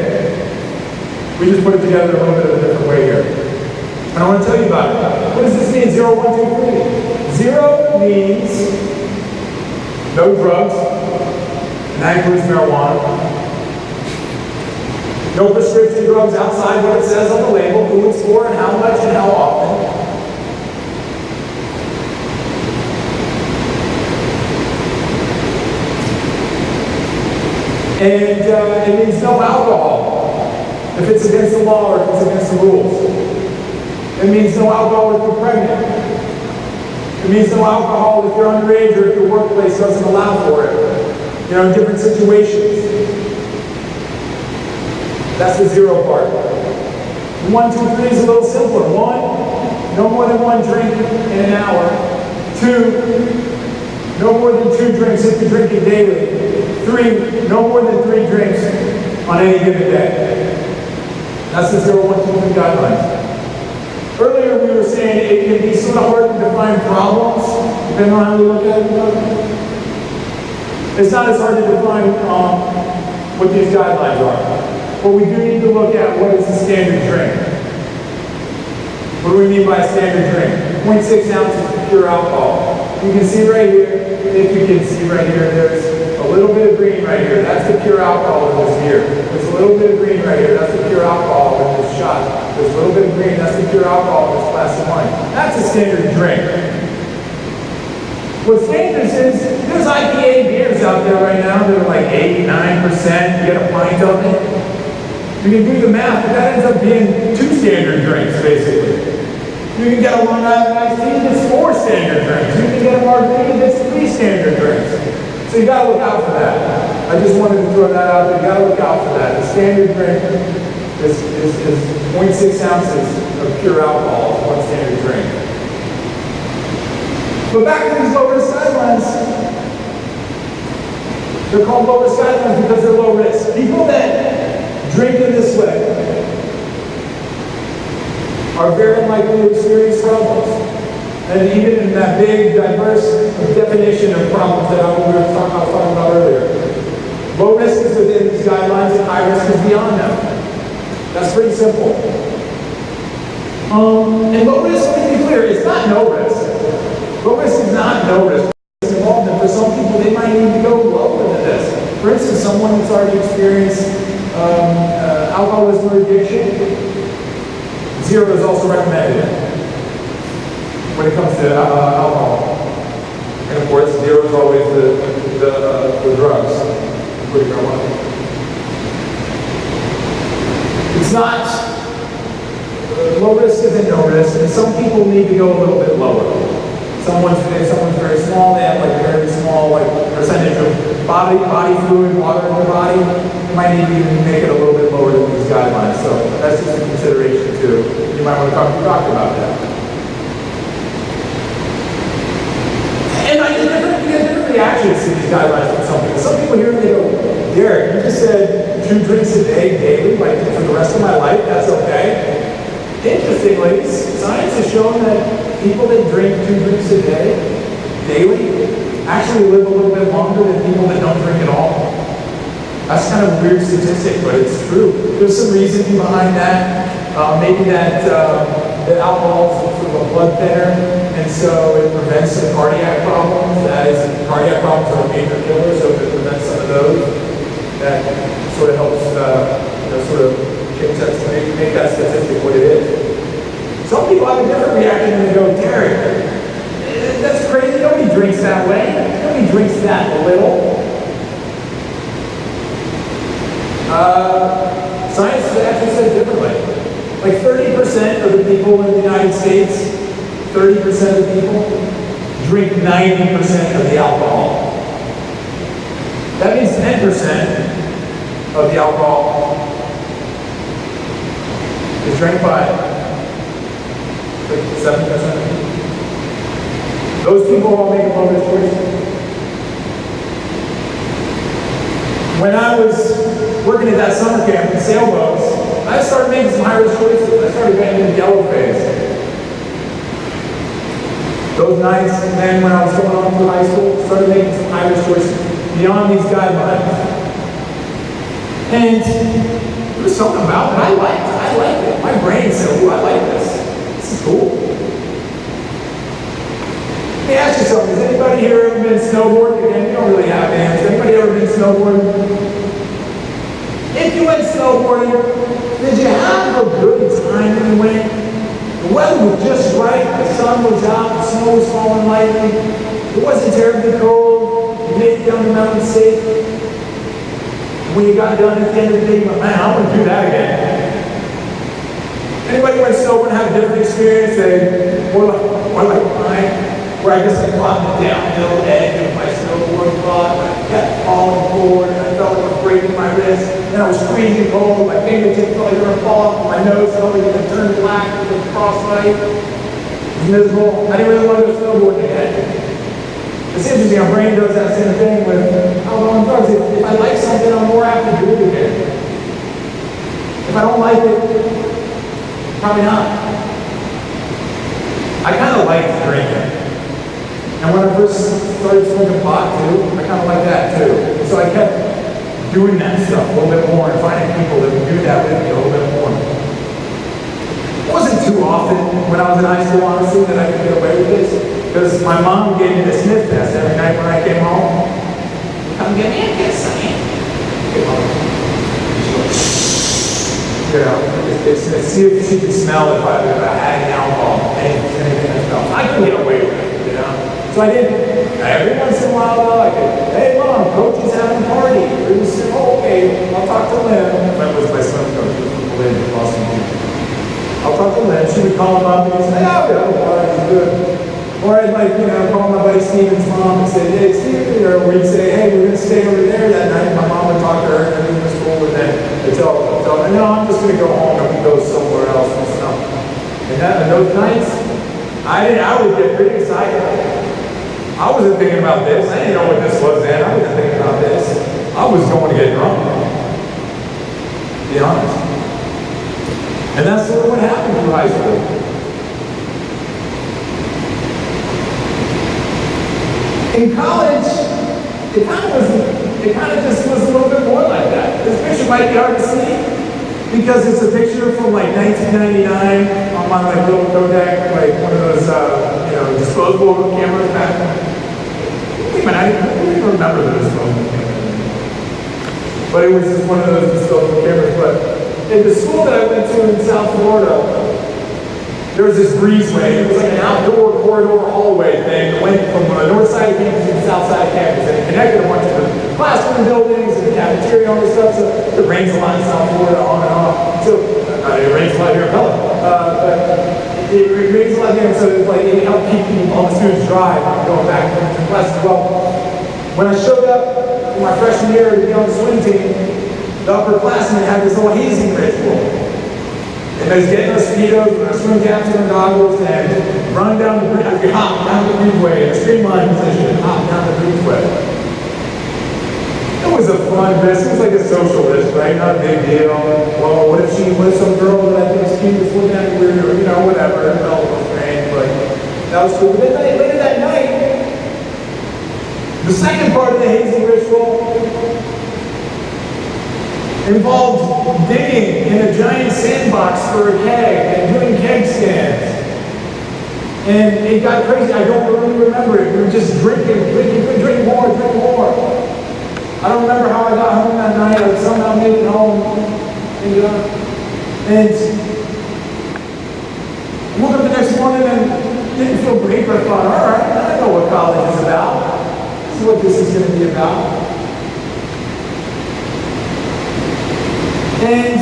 We just put it together a little bit of a different way here. And I want to tell you about it. What does this mean, 0, 1, 2, 3? 0 means no drugs, and that includes marijuana. No prescription drugs outside what it says on the label, who it's for, and how much and how often. And it means no alcohol, if it's against the law or if it's against the rules. It means no alcohol if you're pregnant. It means no alcohol if you're underage or if your workplace doesn't allow for it. You know, in different situations. That's the 0 part. 1, 2, 3 is a little simpler. 1, no more than 1 drink in an hour. 2, no more than 2 drinks if you're drinking daily. 3, no more than 3 drinks on any given day. That's the 0, 1, 2, 3 guidelines. Earlier we were saying it can be sort of hard to define problems, depending on how we look at it. It's not as hard to define what these guidelines are. But we do need to look at what is the standard drink. What do we mean by a standard drink? 0.6 ounces of pure alcohol. You can see right here, if you can see right here, there's a little bit of green right here. That's the pure alcohol in this beer. There's a little bit of green right here. That's the pure alcohol in this shot. There's a little bit of green. That's the pure alcohol in this glass of wine. That's a standard drink. What's dangerous is there's IPA beers out there right now that are like 8, 9%. You get a pint of it. You can do the math, but that ends up being 2 standard drinks, basically. You can get a Long Island iced tea that's 4 standard drinks. You can get a margarita that's 3 standard drinks. So you gotta look out for that. I just wanted to throw that out there. You gotta look out for that. The standard drink is 0.6 ounces of pure alcohol, 1 standard drink. But back to these low-risk guidelines. They're called low-risk guidelines because they're low risk. People that drink in this way are very likely to experience problems. And even in that big, diverse definition of problems that I was talking about earlier. Low risk is within these guidelines and high risk is beyond them. That's pretty simple. And low risk, let me be clear, it's not no risk. Low risk is not no risk. It's involved, and for some people, they might need to go lower than this. For instance, someone who's already experienced alcoholism or addiction, 0 is also recommended when it comes to alcohol. And of course, 0 is always the drugs, including marijuana. It's not, low risk isn't no risk, and some people need to go a little bit lower. Someone's very small, they have like a very small percentage of body fluid, water in their body. You might need to make it a little bit lower than these guidelines. So that's just a consideration too. You might want to talk to your doctor about that. And I get different reactions to these guidelines from some people. Some people hear and they go, Derek, you just said 2 drinks a day daily, like for the rest of my life, that's okay. Interestingly, science has shown that people that drink 2 drinks a day daily actually live a little bit longer than people that don't drink at all. That's kind of a weird statistic, but it's true. There's some reasoning behind that. Maybe that alcohol is sort of a blood thinner, and so it prevents some cardiac problems. That is, cardiac problems are a major killer, so if it prevents some of those, that sort of helps, sort of make that statistic what it is. Some people have a different reaction and they go, Derek, that's crazy. Nobody drinks that way. Nobody drinks that little. Science actually says differently. Like 30% of the people in the United States, 30% of the people drink 90% of the alcohol. That means 10% of the alcohol is drank by like 70% of people. Those people all make wilderness choices. When I was working at that summer camp in sailboats, I started making some high-risk choices. I started getting into the yellow phase. Those nights, and then when I was going on through high school, started making some high-risk choices beyond these guidelines. And there was something about it I liked it. My brain said, ooh, I like this. This is cool. Let me ask you something. Has anybody here ever been snowboarding? Again, you don't really have hands. Has anybody ever been snowboarding? If you went snowboarding, did you have a good time when you went? The weather was just right. The sun was out. The snow was falling lightly. It wasn't terribly cold. You made it down the mountain safe. When you got done at the end of the day, you went, man, I want to do that again. Anybody went snowboarding and had a different experience? More like mine, where I guess I caught the downhill edge of my snowboard rod, and I kept falling forward, and I felt like I was breaking my wrist, and I was freezing cold, my fingertips felt like they were going to fall off, my nose felt like it was going to turn black with the frostbite. It was miserable. I didn't really want to go snowboarding again. It's interesting, our brain does that same thing with alcohol and drugs. If I like something, I'm more apt to do it again. If I don't like it, probably not. I kind of like drinking. And when I first started smoking pot too, I kind of like that too. So I kept doing that stuff a little bit more and finding people that would do that with me a little bit more. It wasn't too often when I was in high school, honestly, that I could get away with this. Because my mom gave me the sniff test every night when I came home. Come get me a kiss, honey. You know, see if she could smell if I had any alcohol, anything that smells. I could get away with it, you know. So I did. Every once in a while, though, I could, hey, Mom, Coach is having a party. It was, oh, okay, I'll talk to Lynn. That was my son's coach, he was from Lynn, Boston. I'll talk to Lynn. She would call him up and he'd say, oh, yeah, all right, he's good. Or I'd call my buddy Steven's mom and say, hey, Steven, or we'd say, hey, we're going to stay over there that night. My mom would talk to her and everything was cool, and then tell her, no, I'm just going to go home and we go somewhere else and stuff. And those nights, I would get pretty excited. I wasn't thinking about this. I didn't know what this was then. I wasn't thinking about this. I was going to get drunk. To be honest. And that's sort of what happened through high school. In college, it kind of just was a little bit more like that. This picture might be hard to see because it's a picture from like 1999 on my little Kodak, like one of those disposable cameras back then. I don't even remember the disposable cameras. But it was just one of those disposable cameras. But in the school that I went to in South Florida, there was this breezeway. It was like an outdoor corridor hallway thing that went from the north side of campus to the south side of campus. And it connected a bunch of the classroom buildings and the cafeteria and all this stuff. So it rains a lot in South Florida, on and off. So it rains a lot here in Pella. But it rains a lot here, so it's like it helped keep all the students dry going back to class as well. When I showed up in my freshman year to be on the swim team, the upperclassmen had this little hazing ritual. And they was getting their speedos with their swim caps and their goggles and running down the breezeway, hop down the breezeway in a streamlined position, hop down the breezeway. It was a fun risk. It was like a social risk, right? Not a big deal. Well, what if some girl that I think is cute was looking at me weird, or whatever. It felt a little strange, but that was cool. But then later that night, the second part of the hazing ritual involved digging in a giant sandbox for a keg and doing keg stands. And it got crazy. I don't really remember it. We were just drinking more. I don't remember how I got home that night. I somehow made it home. And I woke up the next morning and didn't feel great, but I thought, all right, I know what college is about. This is what this is going to be about. And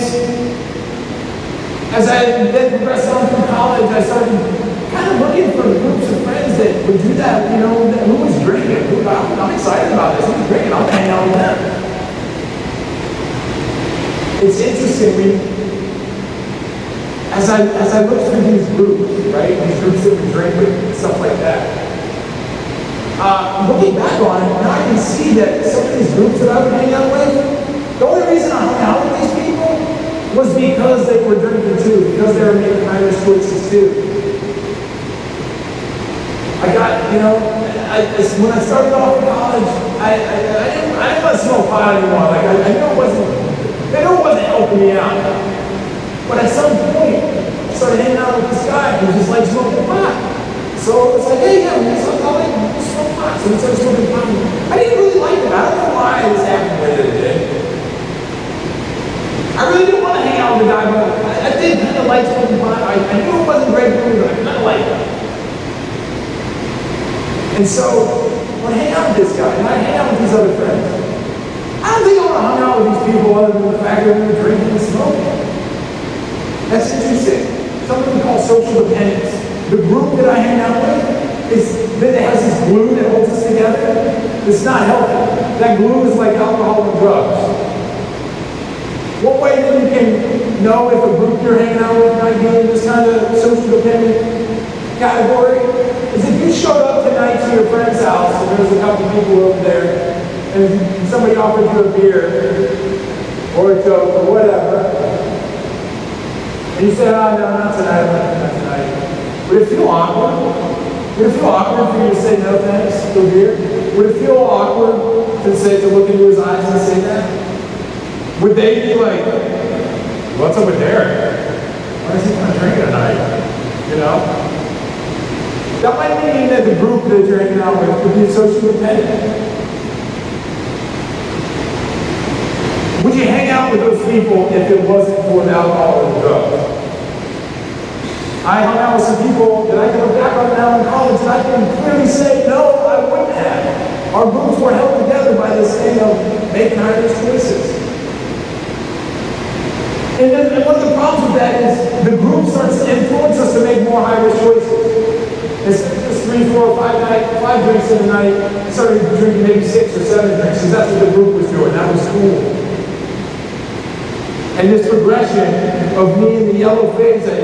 as I then progressed on through college, I started kind of looking for groups of friends that would do that, who was drinking. I'm excited about this. Who's drinking? I'll hang out with them. It's interesting. As as I looked through these groups, right, these groups that we drink with, and stuff like that, looking back on it, now I can see that some of these groups that I would hang out with, the only reason I hung out with these people was because they were drinking too, because they were making Irish choices too. I got, when I started off in college, I didn't want to smoke pot anymore. Like, I knew it wasn't helping me out. But at some point, I started hanging out with this guy who just liked smoking pot. So it's like, hey, yeah, let's smoke pot. So we started smoking pot. I didn't really like it. I don't know why this happened the way that it did. I really didn't want to hang out with the guy, but I did kind of like smoking pot. I knew it wasn't great for me, but I kind of liked it. And so, when I hang out with this guy, and I hang out with these other friends, I don't think I want to hang out with these people other than the fact that we were drinking and smoking. That's interesting. Something we call social dependence. The group that I hang out with has this glue that holds us together. It's not healthy. That glue is like alcohol and drugs. One way that you can know if a group you're hanging out with might be in this kind of social dependent category is if you showed up tonight to your friend's house and there was a couple people over there and somebody offered you a beer or a Coke or whatever, and you said, oh, no, not tonight, not tonight. Would it feel awkward? Would it feel awkward for you to say no thanks to a beer? Would it feel awkward to look into his eyes and say that? Would they be like, what's up with Derek? Why is he kind of drinking tonight? You know? That might mean that the group that you're hanging out with would be socially dependent. Would you hang out with those people if it wasn't for the alcohol and the drugs? I hung out with some people that I can look back on now in college and I can clearly say, no, I wouldn't have. Our groups were held together by this thing of making Irish choices. And then one of the problems with that is the group starts to influence us to make more Irish choices. Instead of just 3, 4, 5 drinks in a night, I started drinking maybe 6 or 7 drinks because that's what the group was doing. That was cool. And this progression of me in the yellow phase, I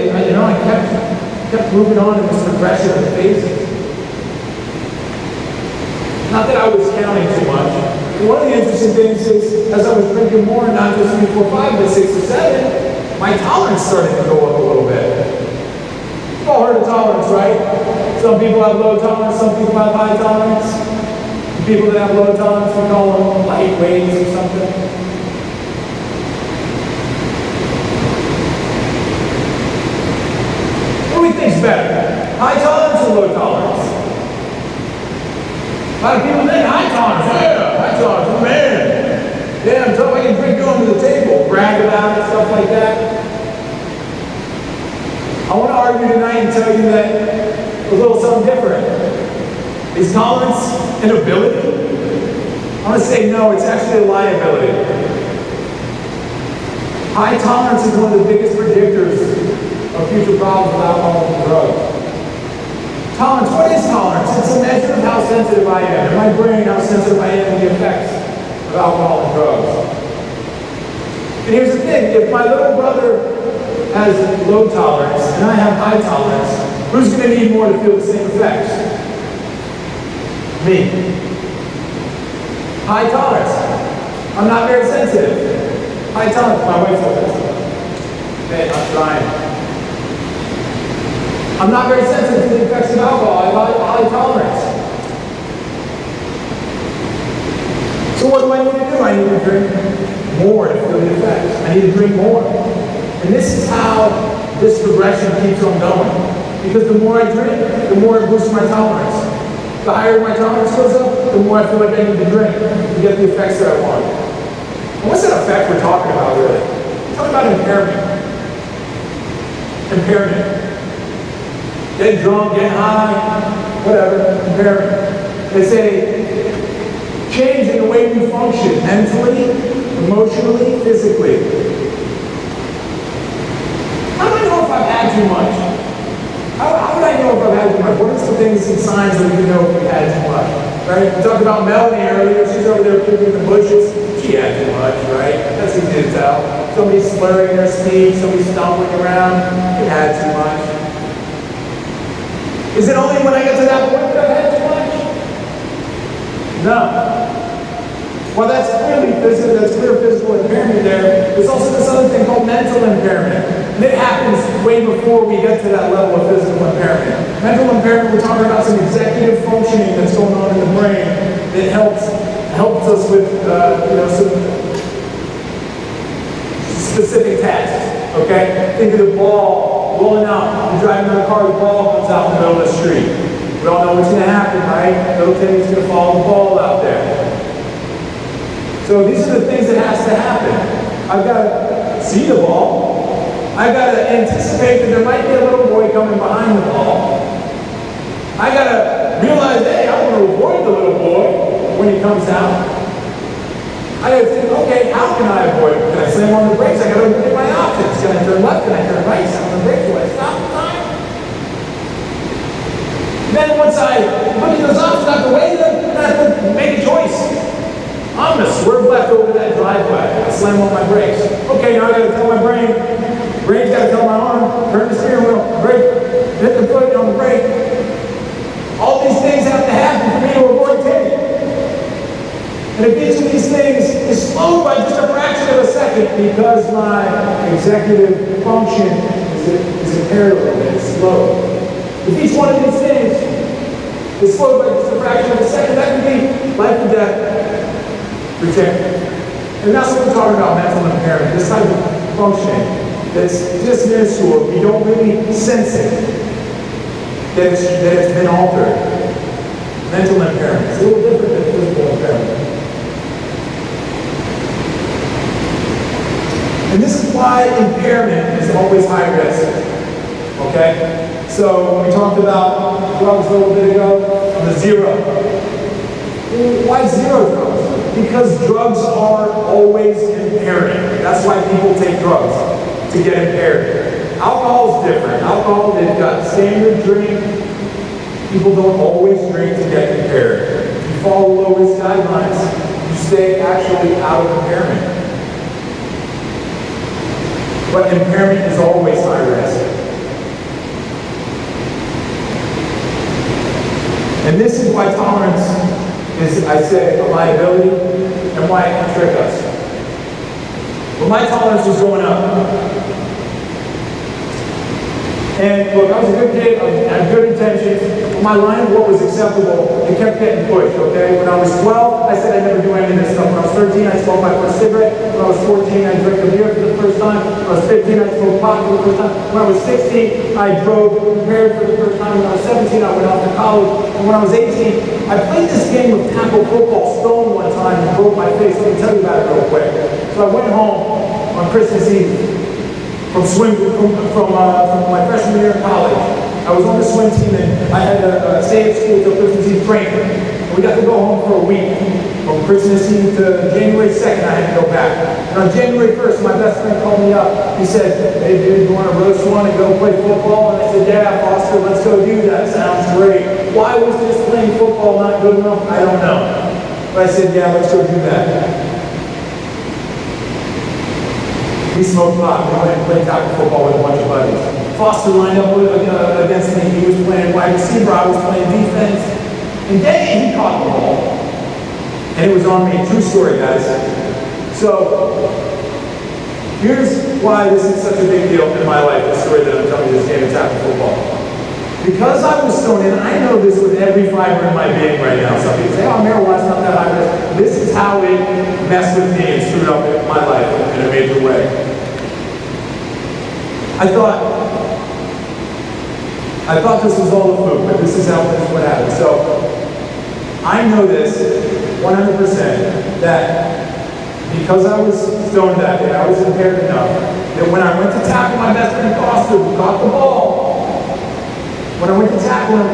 kept moving on in this progression of phases. Not that I was counting too much. And one of the interesting things is, as I was drinking more, not just 3, 4, 5, but 6 or 7, my tolerance started to go up a little bit. You've all heard of tolerance, right? Some people have low tolerance, some people have high tolerance. The people that have low tolerance, we call them lightweights or something. What do we think's better? High tolerance or low tolerance? A lot of people think high tolerance. Yeah, high tolerance, man. Yeah, I'm tough. I can drink going to the table, brag about it, stuff like that. I want to argue tonight and tell you that a little something different. Is tolerance an ability? I want to say no, it's actually a liability. High tolerance is one of the biggest predictors of future problems with alcohol and drugs. Tolerance, what is tolerance? It's a measure of how sensitive I am, in my brain, how sensitive I am to the effects of alcohol and drugs. And here's the thing, if my little brother has low tolerance and I have high tolerance, who's going to need more to feel the same effects? Me. High tolerance. I'm not very sensitive. High tolerance. My wife's sensitive. Okay, I'm trying. I'm not very sensitive to the effects of alcohol. I have high tolerance. So what do I need to do? I need to drink more to feel the effects. I need to drink more. And this is how this progression keeps on going. Because the more I drink, the more it boosts my tolerance. The higher my tolerance goes up, the more I feel like I need to drink to get the effects that I want. And what's that effect we're talking about, really? We're talking about impairment. Impairment. Getting drunk, getting high, whatever, impairment. It's a change in the way we function mentally, emotionally, physically. How do I know if I've had too much? How would I know if I've had too much? What are some things and signs that we can know if we've had too much? Right? We talked about Melanie earlier. She's over there picking the bushes. She He had too much, right? That's easy to tell. Somebody slurring their speech, somebody stumbling around. He had too much. Is it only when I get to that point that I've had too much? No. Well, that's clear physical impairment there. There's also this other thing called mental impairment. And it happens way before we get to that level of physical impairment. Mental impairment, we're talking about some executive functioning that's going on in the brain that helps us with some specific tasks. Okay? Think of the ball rolling out. You're driving in a car, the ball comes out in the middle of the street. We all know what's going to happen, right? Little Timmy's going to follow the ball out there. So these are the things that has to happen. I've got to see the ball. I've got to anticipate that there might be a little boy coming behind the ball. I got to realize, hey, I want to avoid the little boy when he comes out. I got to think, okay, how can I avoid him? Can I slam on the brakes? I got to look at my options. Can I turn left? Can I turn right? Slam on the brakes? Will I stop the time? Then once I look at those options, I have to weigh them, and I have to make a choice. I'm going to swerve left over that driveway. I slam on my brakes. Okay, now I got to tell my brain. Brain's got to tell my arm. Turn the steering wheel. Brake. Hit the foot on the brake. All these things have to happen for me to avoid Timmy. And if each of these things is slowed by just a fraction of a second because my executive function is impaired a little bit, it's slow. If each one of these things is slowed by just a fraction of a second, that can be life and death. And that's what we're talking about, mental impairment. This type of functioning that's just minuscule. We don't really sense it, that it's been altered. Mental impairment. It's a little different than physical impairment. And this is why impairment is always high risk. Okay? So we talked about drugs a little bit ago, on the zero. Why zero drugs? Because drugs are always impairing. That's why people take drugs, to get impaired. Alcohol is different. Alcohol, they've got standard drink. People don't always drink to get impaired. If you follow low-risk guidelines, you stay actually out of impairment. But impairment is always high risk. And this is why tolerance is, I say, a liability, and why it can trick us. But my tolerance was going up. And look, I was a good kid, I had good intentions. My line of what was acceptable, it kept getting pushed, okay? When I was 12, I said I'd never do any of this stuff. When I was 13, I smoked my first cigarette. When I was 14, I drank a beer for the first time. When I was 15, I smoked pot for the first time. When I was 16, I drove impaired for the first time. When I was 17, I went off to college. And when I was 18, I played this game of tackle football stone one time and broke my face. Let me tell you about it real quick. So I went home on Christmas Eve from my freshman year in college. I was on the swim team and I had to stay at school till Christmas Eve training. And we got to go home for a week. From Christmas Eve to January 2nd, I had to go back. And on January 1st, my best friend called me up. He said, hey dude, you want to roast one and go play football? And I said, yeah, Foster, let's go do that. Sounds great. Why was just playing football not good enough? I don't know. But I said, yeah, let's go do that. We smoked pot. We went and played tackle football with a bunch of buddies. Foster lined up against me. He was playing wide receiver. I was playing defense. And dang, he caught the ball. And it was on me. True story, guys. So, here's why this is such a big deal in my life, the story that I'm telling you, this game of tackle football. Because I was thrown in, I know this with every fiber in my being right now. Some people say, oh, marijuana's not that high risk. This is how it messed with me and screwed up my life in a major way. I thought this was all a fluke, but this is what happened. So, I know this 100% that because I was stoned that day, I was impaired enough that when I went to tackle my best friend Foster, who caught the ball, when I went to tackle him,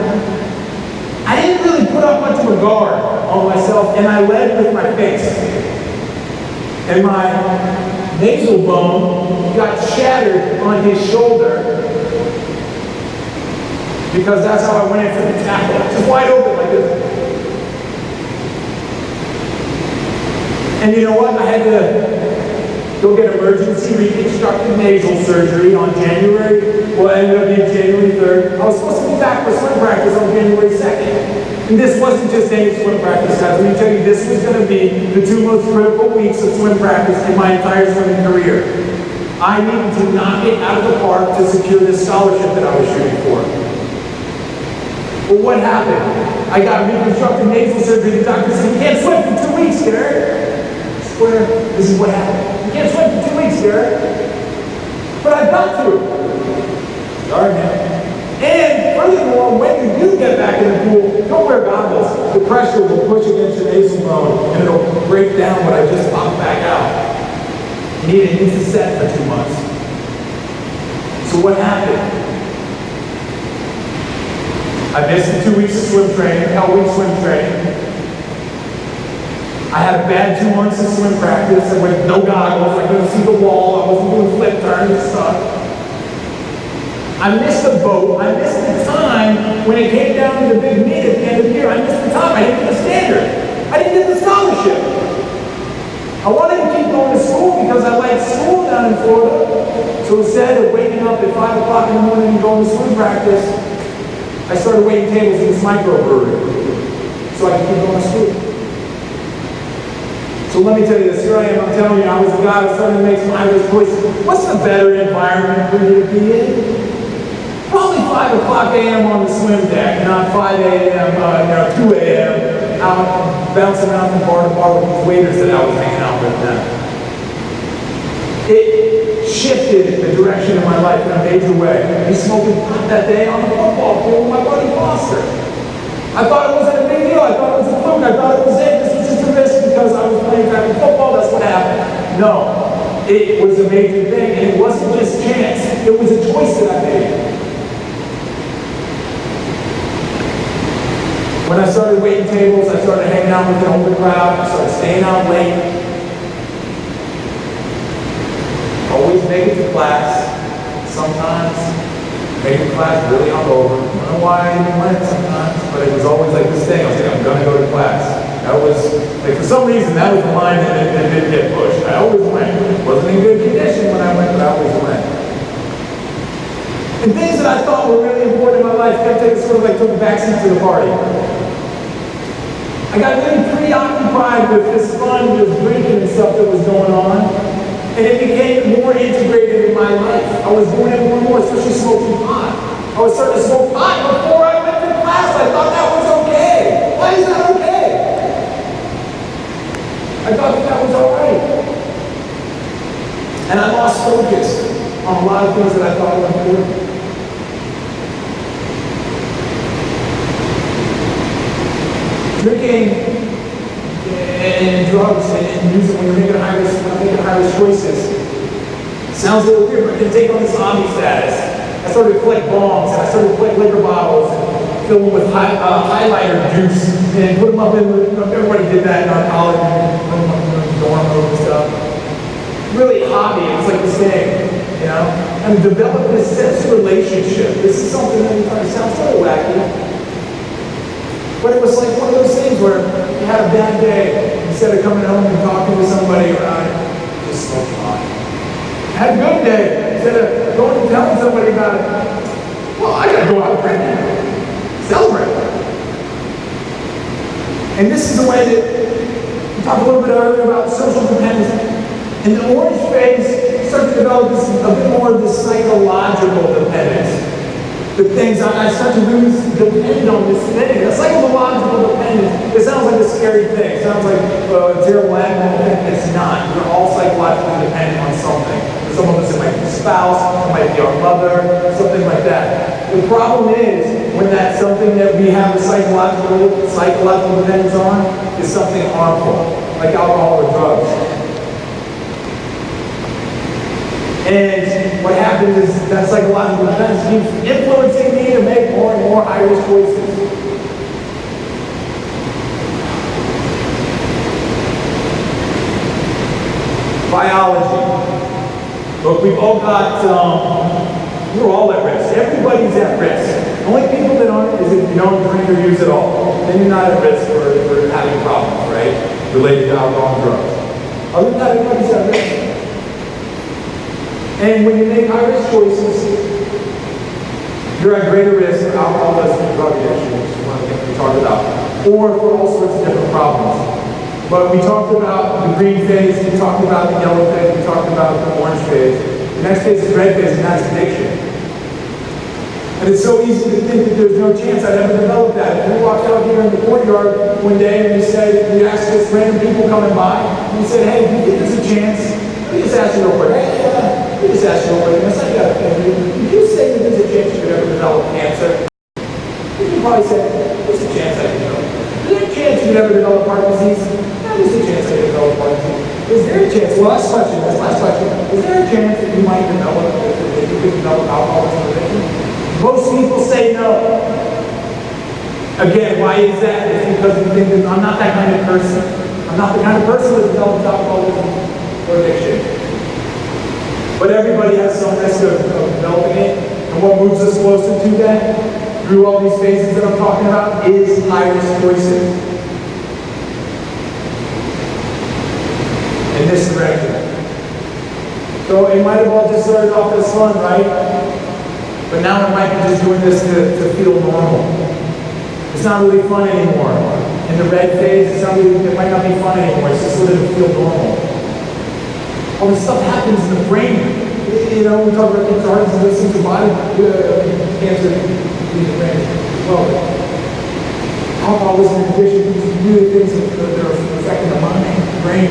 I didn't really put up much of a guard on myself, and I led with my face. And my nasal bone got shattered on his shoulder because that's how I went in for the tackle. Just wide open like this. And you know what? I had to go get emergency reconstructive nasal surgery on January, well, it ended up being January 3rd. I was supposed to be back for swim practice on January 2nd. And this wasn't just any swim practice, guys. Let me tell you, this was going to be the 2 most critical weeks of swim practice in my entire swimming career. I needed to knock it out of the park to secure this scholarship that I was shooting for. But what happened? I got reconstructive nasal surgery. The doctor said, you can't swim for 2 weeks, Derek. I swear, this is what happened. You can't swim for 2 weeks, Derek. But I got to. Darn it. And furthermore, when you do get back in the pool, don't wear goggles. The pressure will push against your nasal bone and it'll break down what I just popped back out. It needs to set for 2 months. So what happened? I missed the 2 weeks of swim training, hell-week swim training. I had a bad 2 months of swim practice. I went no goggles. I couldn't see the wall. I wasn't doing flip turns and stuff. I missed the boat. I missed the time when it came down to the big meet at the end of the year. I missed the time. I didn't get the standard. I didn't get the scholarship. I wanted to keep going to school because I liked school down in Florida. So instead of waking up at 5 o'clock in the morning and going to swim practice, I started waiting tables in this microbrewery so I could keep going to school. So let me tell you this, here I am, I'm telling you, I was a guy who was starting to make some high-risk choices. What's the better environment for you to be in? Probably 5 o'clock a.m. on the swim deck, not 5 a.m., 2 a.m., out bouncing around from bar to bar with these waiters that I was hanging out with then. It shifted the direction of my life in a major way. I smoking pot that day on the football field with my buddy Foster. I thought it wasn't a big deal. I thought it was a fluke. I thought it was it. This was just a risk because I was playing tackle football. That's what happened. No, it was a major thing, and it wasn't just chance. It was a choice that I made. When I started waiting tables, I started hanging out with the older crowd. I started staying out late. Always make it to class. Sometimes make the class really hungover. I don't know why I even went sometimes, but it was always like this thing. I was like, I'm gonna go to class. That was, like, for some reason, that was the line that didn't get pushed. I always went. Wasn't in good condition when I went, but I always went. And things that I thought were really important in my life kept taking sort of like took a backseat to the party. I got really preoccupied with this fun, this drinking and stuff that was going on. And it became more integrated in my life. I was doing it more and more, especially smoking pot. I was starting to smoke pot before I went to class. I thought that was okay. Why is that okay? I thought that was all right. And I lost focus on a lot of things that I thought were important. Drinking and drugs and music when you're making high-risk choices sounds a little weird, but it can take on this zombie status. I started to collect bombs, and I started to collect liquor bottles, and fill them with highlighter juice, and put them up in the, everybody did that in our college, and put them up in the dorm room and stuff. Really hobby, it was like this thing, you know? And develop this sense of relationship. This is something that sounds a little wacky. But it was like one of those things where you had a bad day, instead of coming home and talking to somebody around it, just smoke pot. Had a good day, instead of going and telling somebody about it, well, I gotta go out and drink now. Celebrate. And this is the way that we talked a little bit earlier about social dependence. In the orange phase, start to develop this, a bit more of this psychological dependence. The things I start to really depend on this thing. The psychological dependence, it sounds like a scary thing. It sounds like a terrible animal thing. It's not. We're all psychologically dependent on something. For some of us, it might be a spouse, it might be our mother, something like that. The problem is, when that's something that we have a psychological dependence on, is something harmful, like alcohol or drugs. And what happens is that psychological dependence keeps influencing me to make more and more high-risk choices. Biology. Look, we've all got, we're all at risk. Everybody's at risk. The only people that aren't is if you don't drink or use at all. Then you're not at risk for having problems, right? Related to alcohol and drugs. Other than that, everybody's at risk. And when you make high-risk choices, you're at greater risk of alcoholism and drug addiction, which is one of the things we talked about, or for all sorts of different problems. But we talked about the green phase, we talked about the yellow phase, we talked about the orange phase. The next phase is red phase, and that's addiction. And it's so easy to think that there's no chance I'd ever develop that. If we walked out here in the courtyard one day and we asked this random people coming by, and we said, hey, do you think there's a chance? Let me just ask you real quick. Let me just ask you real quick. Unless I got would you say that there's a chance you could ever develop cancer? You probably say, there's a chance I could develop. Is there a chance you could ever develop heart disease? Yeah, there's a chance I could develop heart disease. Is there a chance? Well, last question. Is there a chance that you might develop, that you could develop alcoholism addiction? Most people say no. Again, why is that? It's because we think that I'm not that kind of person. I'm not the kind of person that develops alcoholism or addiction. But everybody has some risk of developing it. And what moves us closer to that, through all these phases that I'm talking about, is high-risk choices. In this direction. So it might have all just started off as fun, right? But now it might be just doing this to feel normal. It's not really fun anymore. In the red phase, it might not be fun anymore. It's just sort of to feel normal. All this stuff happens in the brain. You know, we talk about the heart disease, the body, cancer in the brain as well. Alcoholism and addiction, these are really things that are affecting the mind, the brain.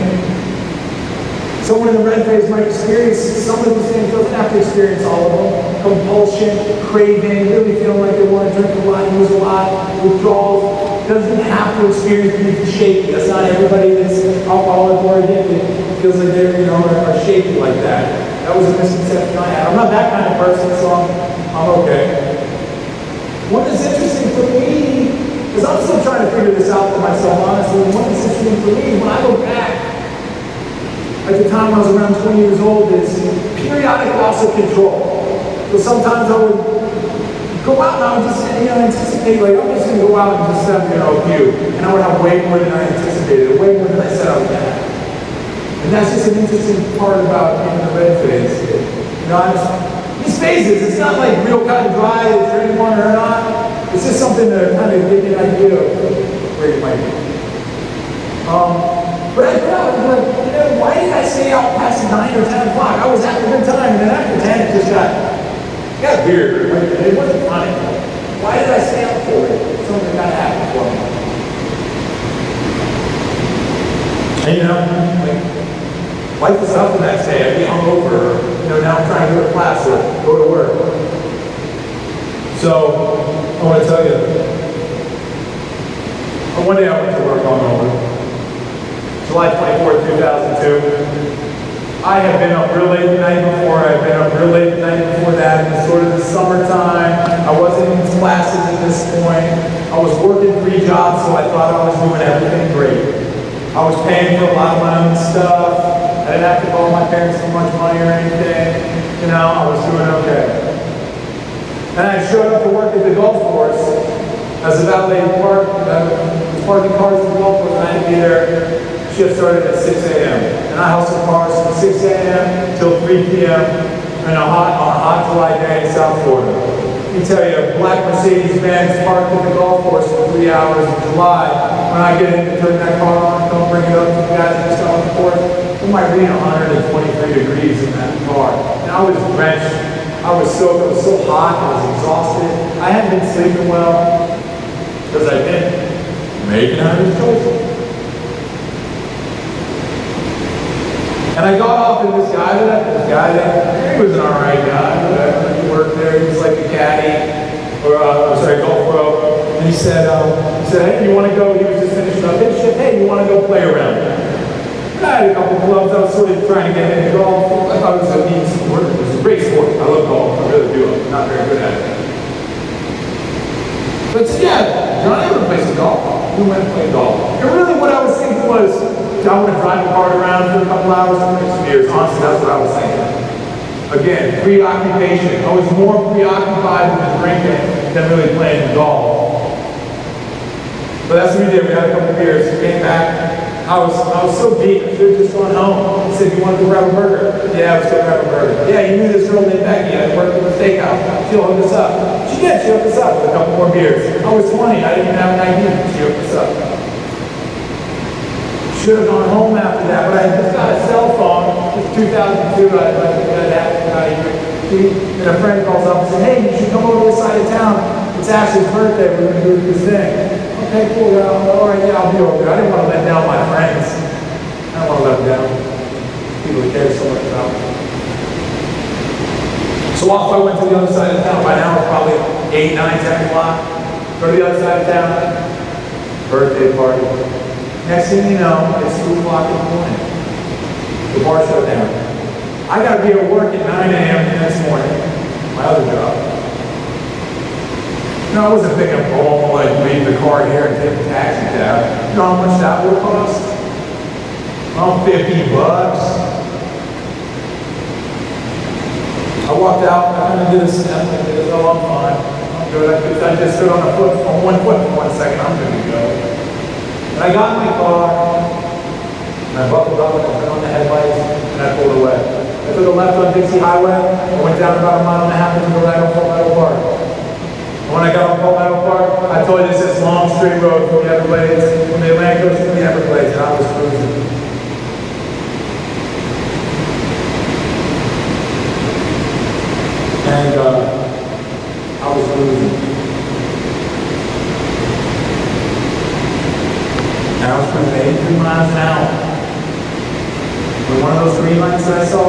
Someone in the red phase might experience some of these things, doesn't have to experience all of them. Compulsion, craving, really feeling like they want to drink a lot, use a lot, withdrawals. Doesn't have to experience being shaky. That's not everybody that's alcoholic or addicted feels like they're, are shaky like that. That was a misconception I had. I'm not that kind of person, so I'm okay. What is interesting for me, because I'm still trying to figure this out for myself, honestly, what is interesting for me when I go back, at the time I was around 20 years old, is periodic loss of control. So sometimes I would go out and I would just anticipate, like, I'm just going to go out and just have, a few. And I would have way more than I anticipated, way more than I said I would have. And that's just an interesting part about being in the red phase. These phases, it's not like real cut and dry, is there anyone or not? It's just something to kind of give you an idea of where you might be. But I thought, why did I stay out past 9 or 10 o'clock? I was having a good time, and then after 10, it just got weird. It wasn't funny. Why did I stay out for it? Something got to happen for me. And life is up the next day. I'd be hungover, now I'm trying to go to class or go to work. So, I want to tell you, one day I went to work hungover. July 24th, 2002. I had been up real late the night before. I had been up real late the night before that. It was sort of the summertime. I wasn't in classes at this point. I was working 3 jobs, so I thought I was doing everything great. I was paying for a lot of my own stuff. I didn't have to call my parents for much money or anything. I was doing okay. And I showed up to work at the golf course as a valet park. I was parking cars at the golf course, and I had to be there. Shift started at 6 a.m. And I hustled cars from 6 a.m. till 3 p.m. on a hot July day in South Florida. Let me tell you, a black Mercedes-Benz parked at the golf course for 3 hours in July. When I get in to turn that car on, come bring it up to the guys just on the course, it might be 123 degrees in that car. And I was drenched. I was so hot. I was exhausted. I hadn't been sleeping well because I'd been making high-risk choices. And I got off and this guy that he was an alright guy, whatever. He worked there, he was like a caddy, golf pro. And he said, hey, you want to go? He was just finishing up his shift. Hey, you want to go play around? I had a couple clubs. I was sort of trying to get into golf. I thought it was a neat sport. It was a great sport. I love golf. I really do. I'm not very good at it. But I said, yeah, John, I ever play some golf. We went and played golf. And really what I was thinking was, I want to drive the car around for a couple hours and make some beers. Honestly, that's what I was thinking. Again, preoccupation. I was more preoccupied with drinking than really playing golf. But that's what we did. We had a couple beers. We came back. I was so beat, I should have just gone home. He said, you want to go grab a burger? Yeah, let's go grab a burger. Yeah, you knew this girl named Becky. I worked at the steakhouse. She'll hook us up. She did, she hooked us up with a couple more beers. I was 20, I didn't even have an ID. She hooked us up. Should have gone home after that, but I just got a cell phone. It was 2002, I got and a friend calls up and says, hey, you should come over to this side of town. It's Ashley's birthday, we're going to do this thing. Okay, cool, yeah, all right, yeah, I'll be over there. I didn't want to let down my friends. I don't want to let them down. People who care so much about me. So off I went to the other side of town. By now it's probably 8, 9, 10 o'clock. Go to the other side of town. Birthday party. Next thing you know, it's 2 o'clock in the morning. The bar shut down. I got to be at work at 9 a.m. the next morning. My other job. No, I wasn't thinking, oh, like leave the car here and take a taxi cab. You know how much that would cost? Oh, $50. I walked out, I kind of did a step, I did, oh, I'm fine. I'm good. I just stood on one foot for 1 second, I'm good to go. And I got in my car, and I buckled up, and I put on the headlights, and I pulled away. I took a left on Dixie Highway, I went down about 1.5 miles and go right on Palmetto Park. And when I got on Palmetto Park, I told you this is long straight road from the Everglades, from the Atlantic Ocean to the Everglades, and I was cruising. And I was cruising. And I was cruising 83 miles an hour. When one of those green lights that I saw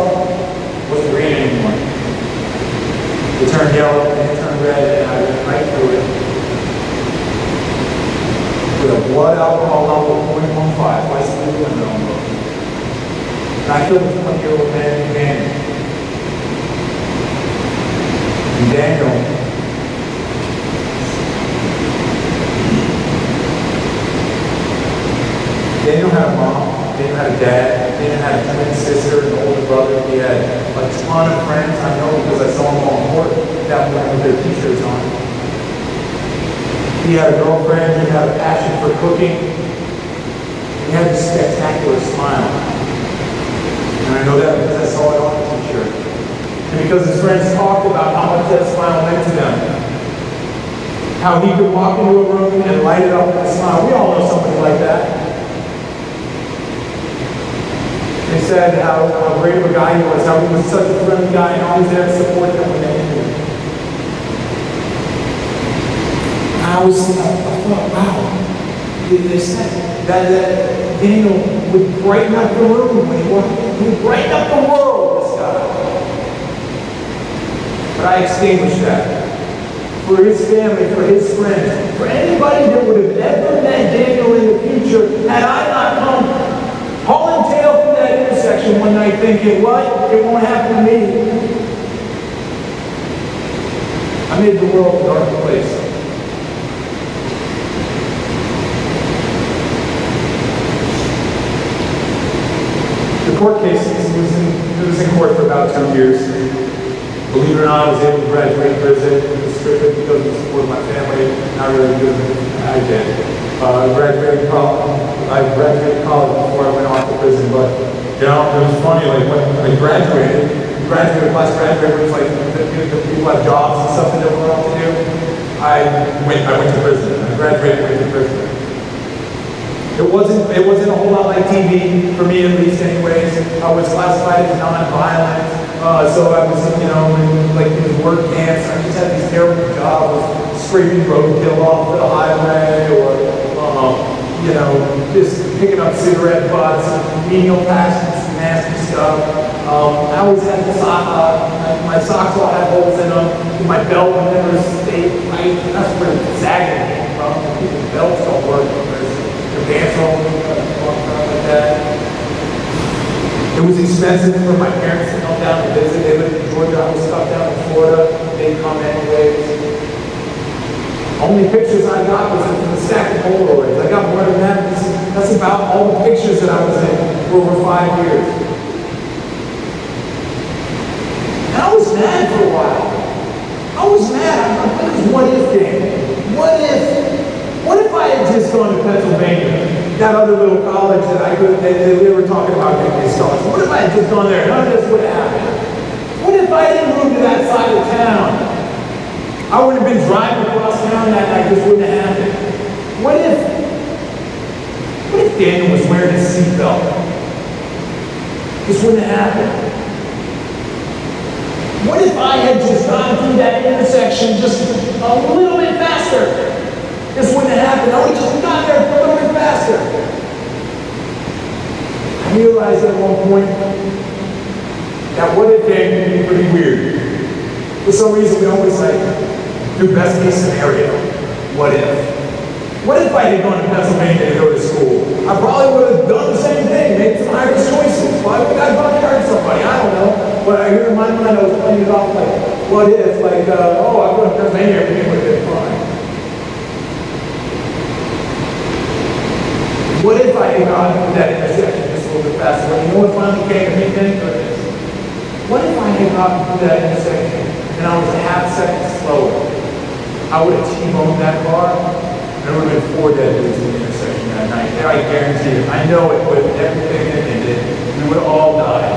wasn't green anymore. It turned yellow and it turned red, and I went right through it. With a blood alcohol level of 0.15, twice the limit on both. And I killed a 20-year-old man in Daniel. And Daniel had a mom. Daniel had a dad. Daniel had a twin sister and an older brother. He had a ton of friends. I know because I saw them all in court that morning with their t-shirts on. He had a girlfriend. He had a passion for cooking. He had this spectacular smile. And I know that because I saw it on the t-shirt. And because his friends talked about how much that smile meant to them. How he could walk into a room and light it up with a smile. We all know somebody like that. They said how great of a guy he was, how he was such a friendly guy and always there to support them when they needed him. I thought, wow, they said that Daniel would brighten up the room when he walked. He would brighten up the world, this guy. But I extinguished that. For his family, for his friends, for anybody that would have ever met Daniel in the future, had I not come hauling tail through that intersection one night thinking, what? It won't happen to me. I made the world a dark place. The court case was in court for about 2 years. Believe it or not, I was able to graduate prison. It was strictly because of the support of my family, not really because I did. I graduated college before I went off to prison, but you know, it was funny, like when I graduated class graduated, it was like the people have jobs and stuff that they were off to do. I went to prison. I graduated and went to prison. It wasn't a whole lot like TV, for me at least anyways. I was classified as non-violent. So I was, you know, in, like these work camps. I just had these terrible jobs, scraping roadkill off the highway, or you know, just picking up cigarette butts, menial tasks, and some nasty stuff. I always had my socks all had holes in them. My belt would never stay tight. That's where sagging came from. People's belts don't work because their pants all like that. It was expensive for my parents to come down to visit. They lived in Georgia. I was stuck down in Florida. They'd come anyways. Only pictures I got was from the stack of Polaroids. I got more than that. That's about all the pictures that I was in for over 5 years. And I was mad for a while. I was mad. I'm like, what if game? What if I had just gone to Pennsylvania? that other little college that I could, they were talking about getting me a scholarship. What if I had just gone there? None of this would have happened. What if I didn't move to that side of town? I wouldn't have been driving across town that night. This wouldn't have happened. What if Daniel was wearing his seatbelt? This wouldn't have happened. What if I had just gone through that intersection just a little bit faster? This wouldn't have happened. I would have just got there a little bit faster. I realized at one point that what if game can be pretty weird. For some reason, we always like do best case scenario. What if? What if I had gone to Pennsylvania to go to school? I probably would have done the same thing, made some Irish choices. Why would I gone to hurt somebody? I don't know. But I hear in my mind, I was playing it off like, what if? Like, oh, I'm going to Pennsylvania, everything would have been fine. What if I had gone through that intersection just a little bit faster? You know what finally came to me then for this? What if I had gotten through that intersection and I was a half second slower? I would have T-boned that car, and there would have been 4 dead dudes in the intersection that night. I guarantee it. I know it would. Everything that they did, we would all die.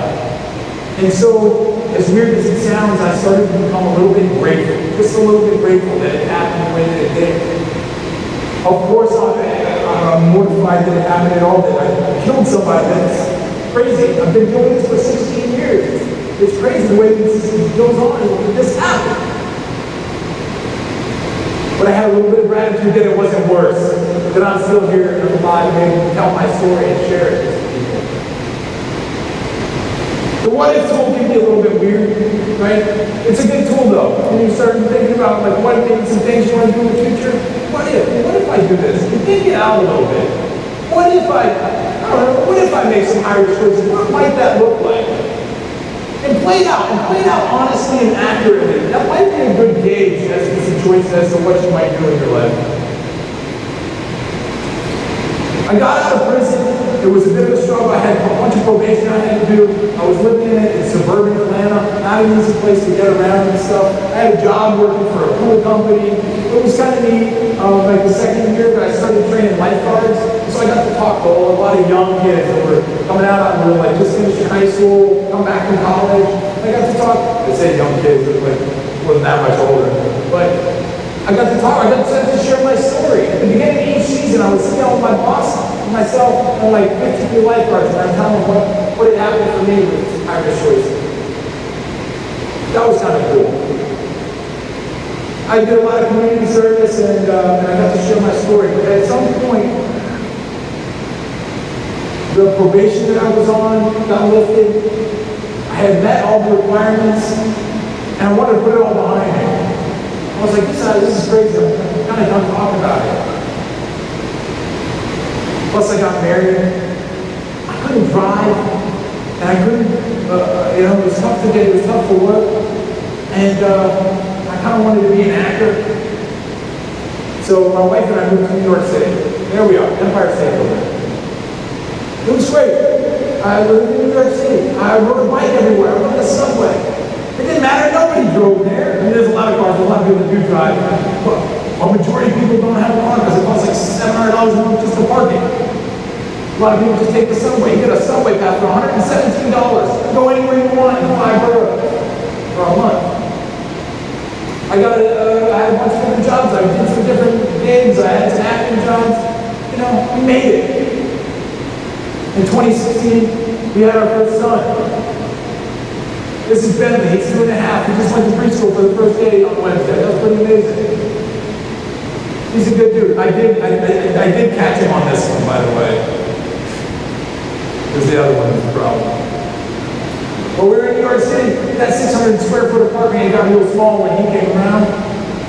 And so, as weird as it sounds, I started to become a little bit grateful, just a little bit grateful that it happened the way that it did. Of course, I'm mortified that it happened at all, that I killed somebody. That's crazy. I've been doing this for 16 years. It's crazy the way this goes on. This happened. But I had a little bit of gratitude that it wasn't worse, that I'm still here and alive and able to tell my story and share it with people. The what if tool can be a little bit weird, right? It's a good tool though. When you start thinking about like what maybe some things you want to do in the future, what if I do this? You think it out a little bit. What if I don't know, what if I make some Irish choices? What might that look like? And play it out honestly and accurately. That might be a good gauge as to some choices as to what you might do in your life. I got out of prison. It was a bit of a struggle. I had a bunch of probation I had to do. I was living in suburban Atlanta, not an easy place to get around and stuff. I had a job working for a pool company. It was kind of neat. Like the second year that I started training lifeguards, so I got to talk to a lot of young kids that were coming out and were like just finishing high school, come back from college. I got to talk. I say young kids, but like wasn't that much older. But I got to talk. I got to share my story. At the beginning of each season, I was sitting down with my boss and myself and like 50 lifeguards, and I'm telling them what had happened for me with Irish choices. That was kind of cool. I did a lot of community service and I got to share my story. But at some point, the probation that I was on got lifted. I had met all the requirements, and I wanted to put it all behind me. I was like, this is crazy. I'm kind of done talking about it. Plus, I got married. I couldn't drive, and I couldn't. It was tough to get. It was tough to work, and I kind of wanted to be an actor. So my wife and I moved to New York City. There we are, Empire State Building. It was great. I lived in New York City. I rode a bike everywhere. I rode the subway. It didn't matter. Nobody drove there. I mean, there's a lot of cars. A lot of people that do drive. But a majority of people don't have a car because it costs like $700 a month just for parking. A lot of people just take the subway. You get a subway pass for $117. Go anywhere you want in 5 boroughs for a month. I had a bunch of different jobs. I did some different gigs. I had some acting jobs. We made it. In 2016, we had our first son. This is Bentley. He's 2.5. He just went to preschool for the first day on Wednesday. That was pretty amazing. He's a good dude. I did catch him on this one, by the way. Because the other one was a problem. But we were in New York City. That 600 square foot apartment got real small when he came around.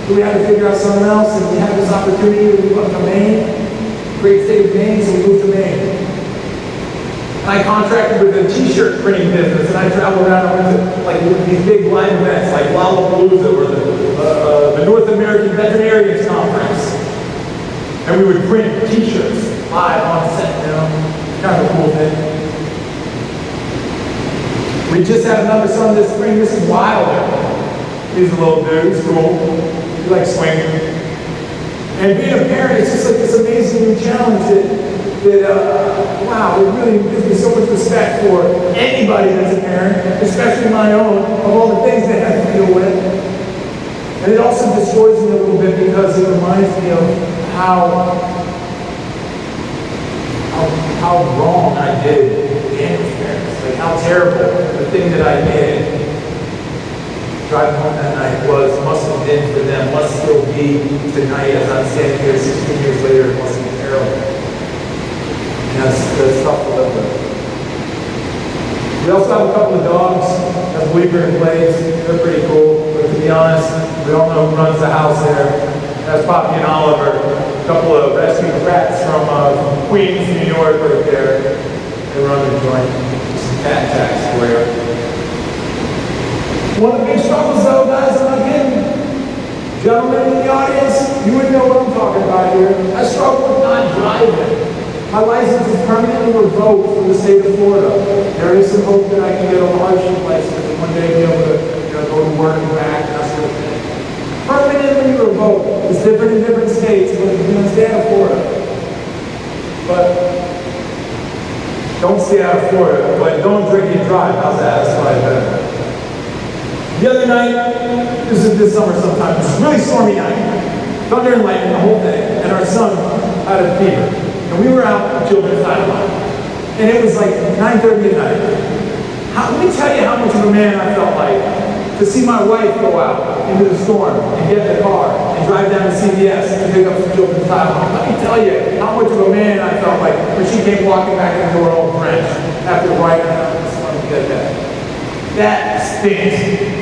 So we had to figure out something else, and we had this opportunity to move up to Maine. Great state of Maine, so we moved to Maine. I contracted with a t-shirt printing business, and I traveled around and went to like these big live events like Lollapalooza or the North American Veterinarians Conference. And we would print t-shirts live on set, kind of a cool thing. We just had another son this spring. This is Wilder. He's a little dude. He's cool. He likes swinging. And being a parent, it's just like this amazing new challenge that that, wow, it really gives me so much respect for anybody that's a parent, especially my own, of all the things they have to deal with. And it also destroys me a little bit because it reminds me of how wrong I did Daniel's parents. Like how terrible the thing that I did driving home that night must have been for them, must still be tonight as I'm standing here 16 years later. It must be terrible. And that's tough to live with. We also have a couple of dogs that Weaver and Blaze. They're pretty cool. But to be honest, we all know who runs the house there. That's Poppy and Oliver. A couple of rescued rats from Queens, New York, right there. They run the joint. Some cat attacks for you. One of the big struggles, though, guys, I'm not kidding. Gentlemen in the audience, you would know what I'm talking about here. I struggle with not driving. My license is permanently revoked from the state of Florida. There is some hope that I can get a hardship license and one day be able to go to work and back and that sort of thing. Permanently revoked. It's different in different states, but it's in the state of Florida. But don't stay out of Florida, but don't drink and drive. How's that? That's probably better. The other night, this is this summer sometime, it was a really stormy night. Thunder and lightning, the whole thing. And our son had a fever. And we were out at Children's Highline. And it was like 9:30 at night. Let me tell you how much of a man I felt like to see my wife go out into the storm and get in the car and drive down to CVS to pick up some Children's Highline. Let me tell you how much of a man I felt like when she came walking back in the door all drenched after riding out in the storm to get that. That stinks.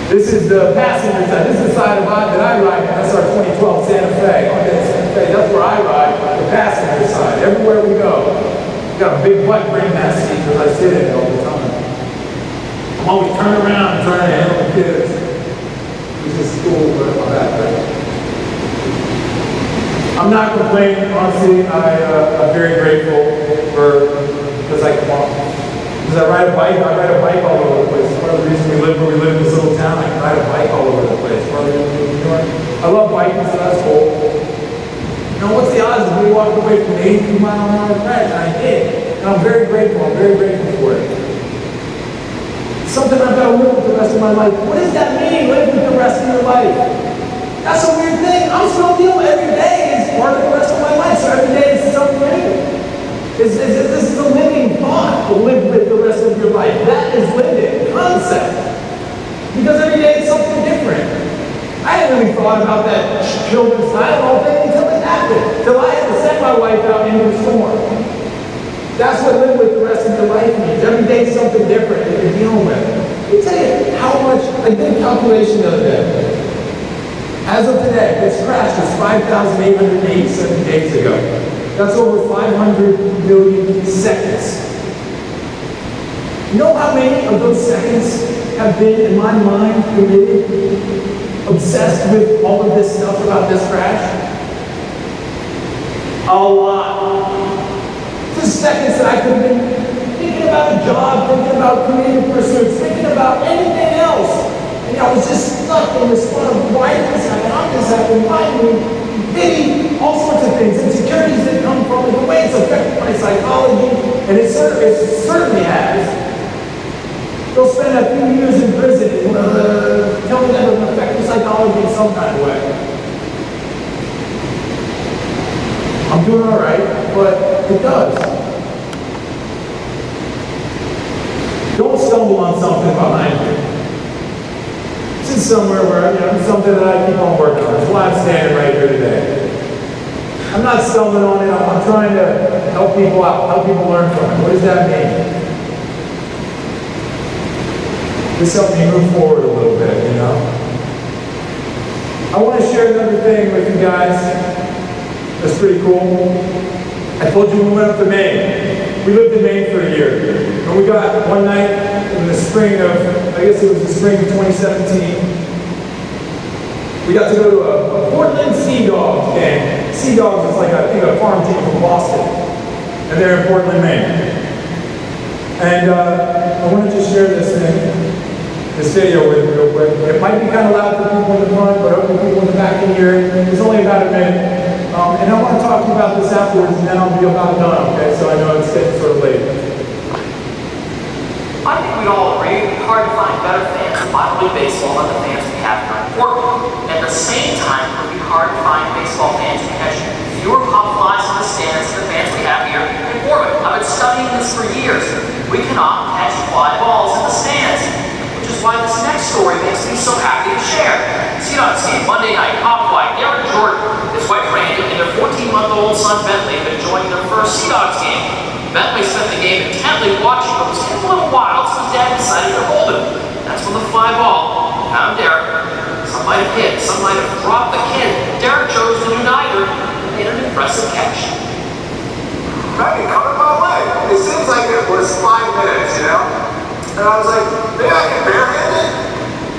This is the passenger side. This is the side of that I ride. That's our 2012 Santa Fe. Okay, Santa Fe. That's where I ride. The passenger side. Everywhere we go. We got a big butt brain that seat because I sit in it all the time. I'm always turning around and trying to handle the kids. This is school, but I'm back there. I'm not complaining, honestly. I'm very grateful because I can walk. Because I ride a bike all over the place. Part of the reason we live where we live in this little town, I can ride a bike all over the place. Part of the reason we live in New York. I love biking, so that's cool. You know, what's the odds of me walking away from an 82-mile-an-hour crash? And I did. And I'm very grateful. I'm very grateful for it. It's something I've got to live with the rest of my life. What does that mean, live with the rest of your life? That's a weird thing. I'm still dealing every day is part of the rest of my life. So every day is something new. This is a living thought to live with the rest of your life. That is living concept. Because every day is something different. I hadn't really thought about that Children's Highline thing until it happened. Until I had to send my wife out into the storm. That's what living with the rest of your life means. Every day is something different that you're dealing with. Let me tell you how much, I did a calculation the other day. As of today, this crash was 5,887 days ago. That's over 500 million seconds. You know how many of those seconds have been, in my mind, committed, obsessed with all of this stuff about this crash? A lot. Just seconds that I could have been thinking about a job, thinking about creative pursuits, thinking about anything else. And I was just stuck in this one of why did this happen, how did this happen, why me? Pity, all sorts of things, insecurities that come from it, the way it's affected my psychology, and it certainly has. They'll spend a few years in prison and tell me that it'll affect your psychology in some kind of way. I'm doing all right, but it does. Don't stumble on something behind you. This is somewhere where, something that I keep on working on. That's why I'm standing right here today. I'm not stumbling on it. I'm trying to help people out, help people learn from it. What does that mean? This helped me move forward a little bit, I want to share another thing with you guys. That's pretty cool. I told you we went up to Maine. We lived in Maine for a year. And we got one night in the spring of, I guess it was the spring of 2017. We got to go to a Portland Sea Dogs game. Sea Dogs is like, I think, a farm team from Boston. And they're in Portland, Maine. And I want to just share this video with you real quick. It might be kind of loud for people in the front, but hopefully people in the back can hear it. It's only about a minute. And I want to talk to you about this afterwards, and then I'll be about done, okay? So I know it's getting sort of late. I think we'd all agree it'd be hard to find better fans of minor league baseball than the fans we have here in Portland. At the same time, it would be hard to find baseball fans who catch fewer pop flies in the stands than the fans we have here in Portland. I've been studying this for years. We cannot catch fly balls in the stands, which is why this next story makes me so happy to share. See on scene Monday night, pop fly, Jorden, his wife Randy, and their 14-month-old son Bentley have been enjoying their first Sea Dogs game. Bentley spent the game intently watching, but was getting a little wild, so his dad decided to hold him. That's when the fly ball found Derek. Some might have hit, some might have dropped the kid. Derek chose to do neither and made an impressive catch. Maybe coming my way. It seems like it was 5 minutes, you know? And I was like, maybe I can barehand it?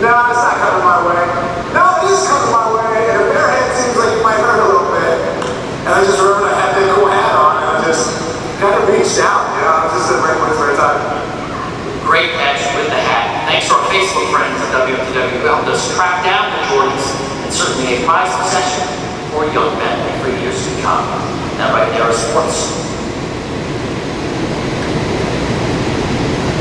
No, it's not coming my way. No, it is coming my way, and a barehand seems like it might hurt a little bit. And I just remembered I had that cool hat on, and I just kind of reached out, you know? I was just in the right place, right time. Great catch with the hat. Thanks to our Facebook friends at WTW who helped us track down the Jordans, and certainly a prized possession for young Bentley for years to come. That right there is sports.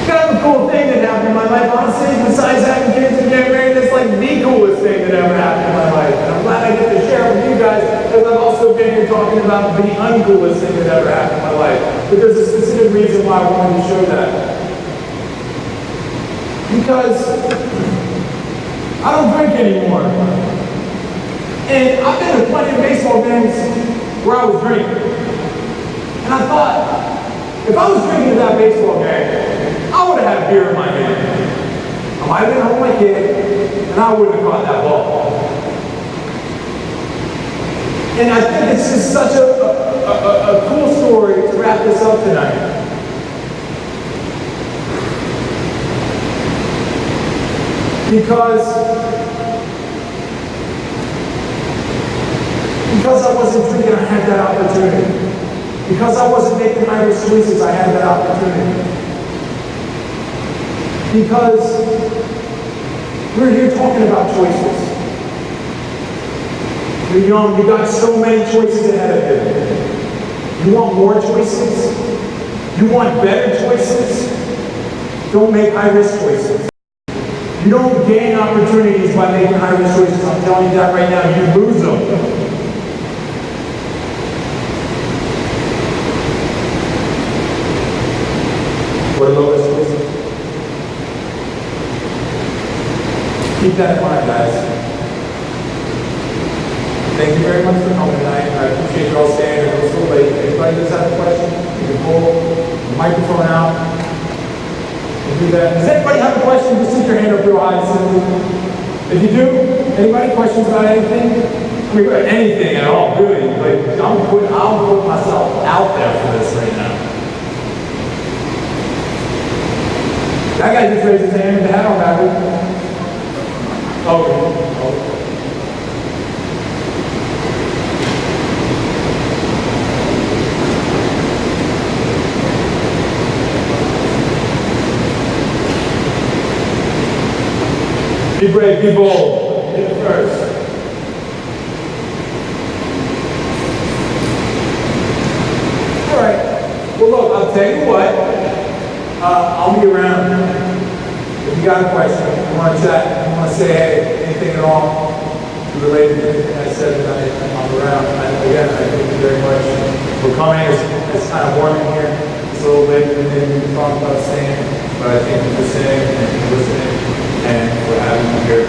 Kind of a cool thing that happened in my life, honestly, besides having kids and getting married, it's like the coolest thing that ever happened in my life. And I'm glad I get to share it with you guys, because I've also been here talking about the uncoolest thing that ever happened in my life. But there's a specific reason why I wanted to show that. Because I don't drink anymore. And I've been to plenty of baseball games where I was drinking. And I thought, if I was drinking at that baseball game, I would have had a beer in my hand. I might have been home with my kid, and I wouldn't have caught that ball. And I think it's just such a cool story to wrap this up tonight. Because I wasn't drinking, I had that opportunity. Because I wasn't making Irish choices, I had that opportunity. Because we're here talking about choices. You're young, you got so many choices ahead of you. You want more choices? You want better choices? Don't make high-risk choices. You don't gain opportunities by making high-risk choices. I'm telling you that right now, you lose them. What are lowest choices? Keep that in mind, guys. Thank you very much for coming tonight. I appreciate you all staying. It was so late. If anybody does have a question, you can pull the microphone out and do that. Does anybody have a question? Just stick your hand up real high. If you do, anybody questions about anything? I mean, anything at all, really. Like, I'll put myself out there for this right now. That guy just raised his hand with the hat on backwards. Oh. Be brave, be bold. Hit it first. All right. Well, look, I'll tell you what. I'll be around. If you got a question, you want to chat, you want to say, hey, anything at all related to anything I said tonight, I'm around. Again, I thank you very much for coming. It's kind of warm in here. It's a little later than we talked about staying, but I thank you for staying and for listening and for having me here.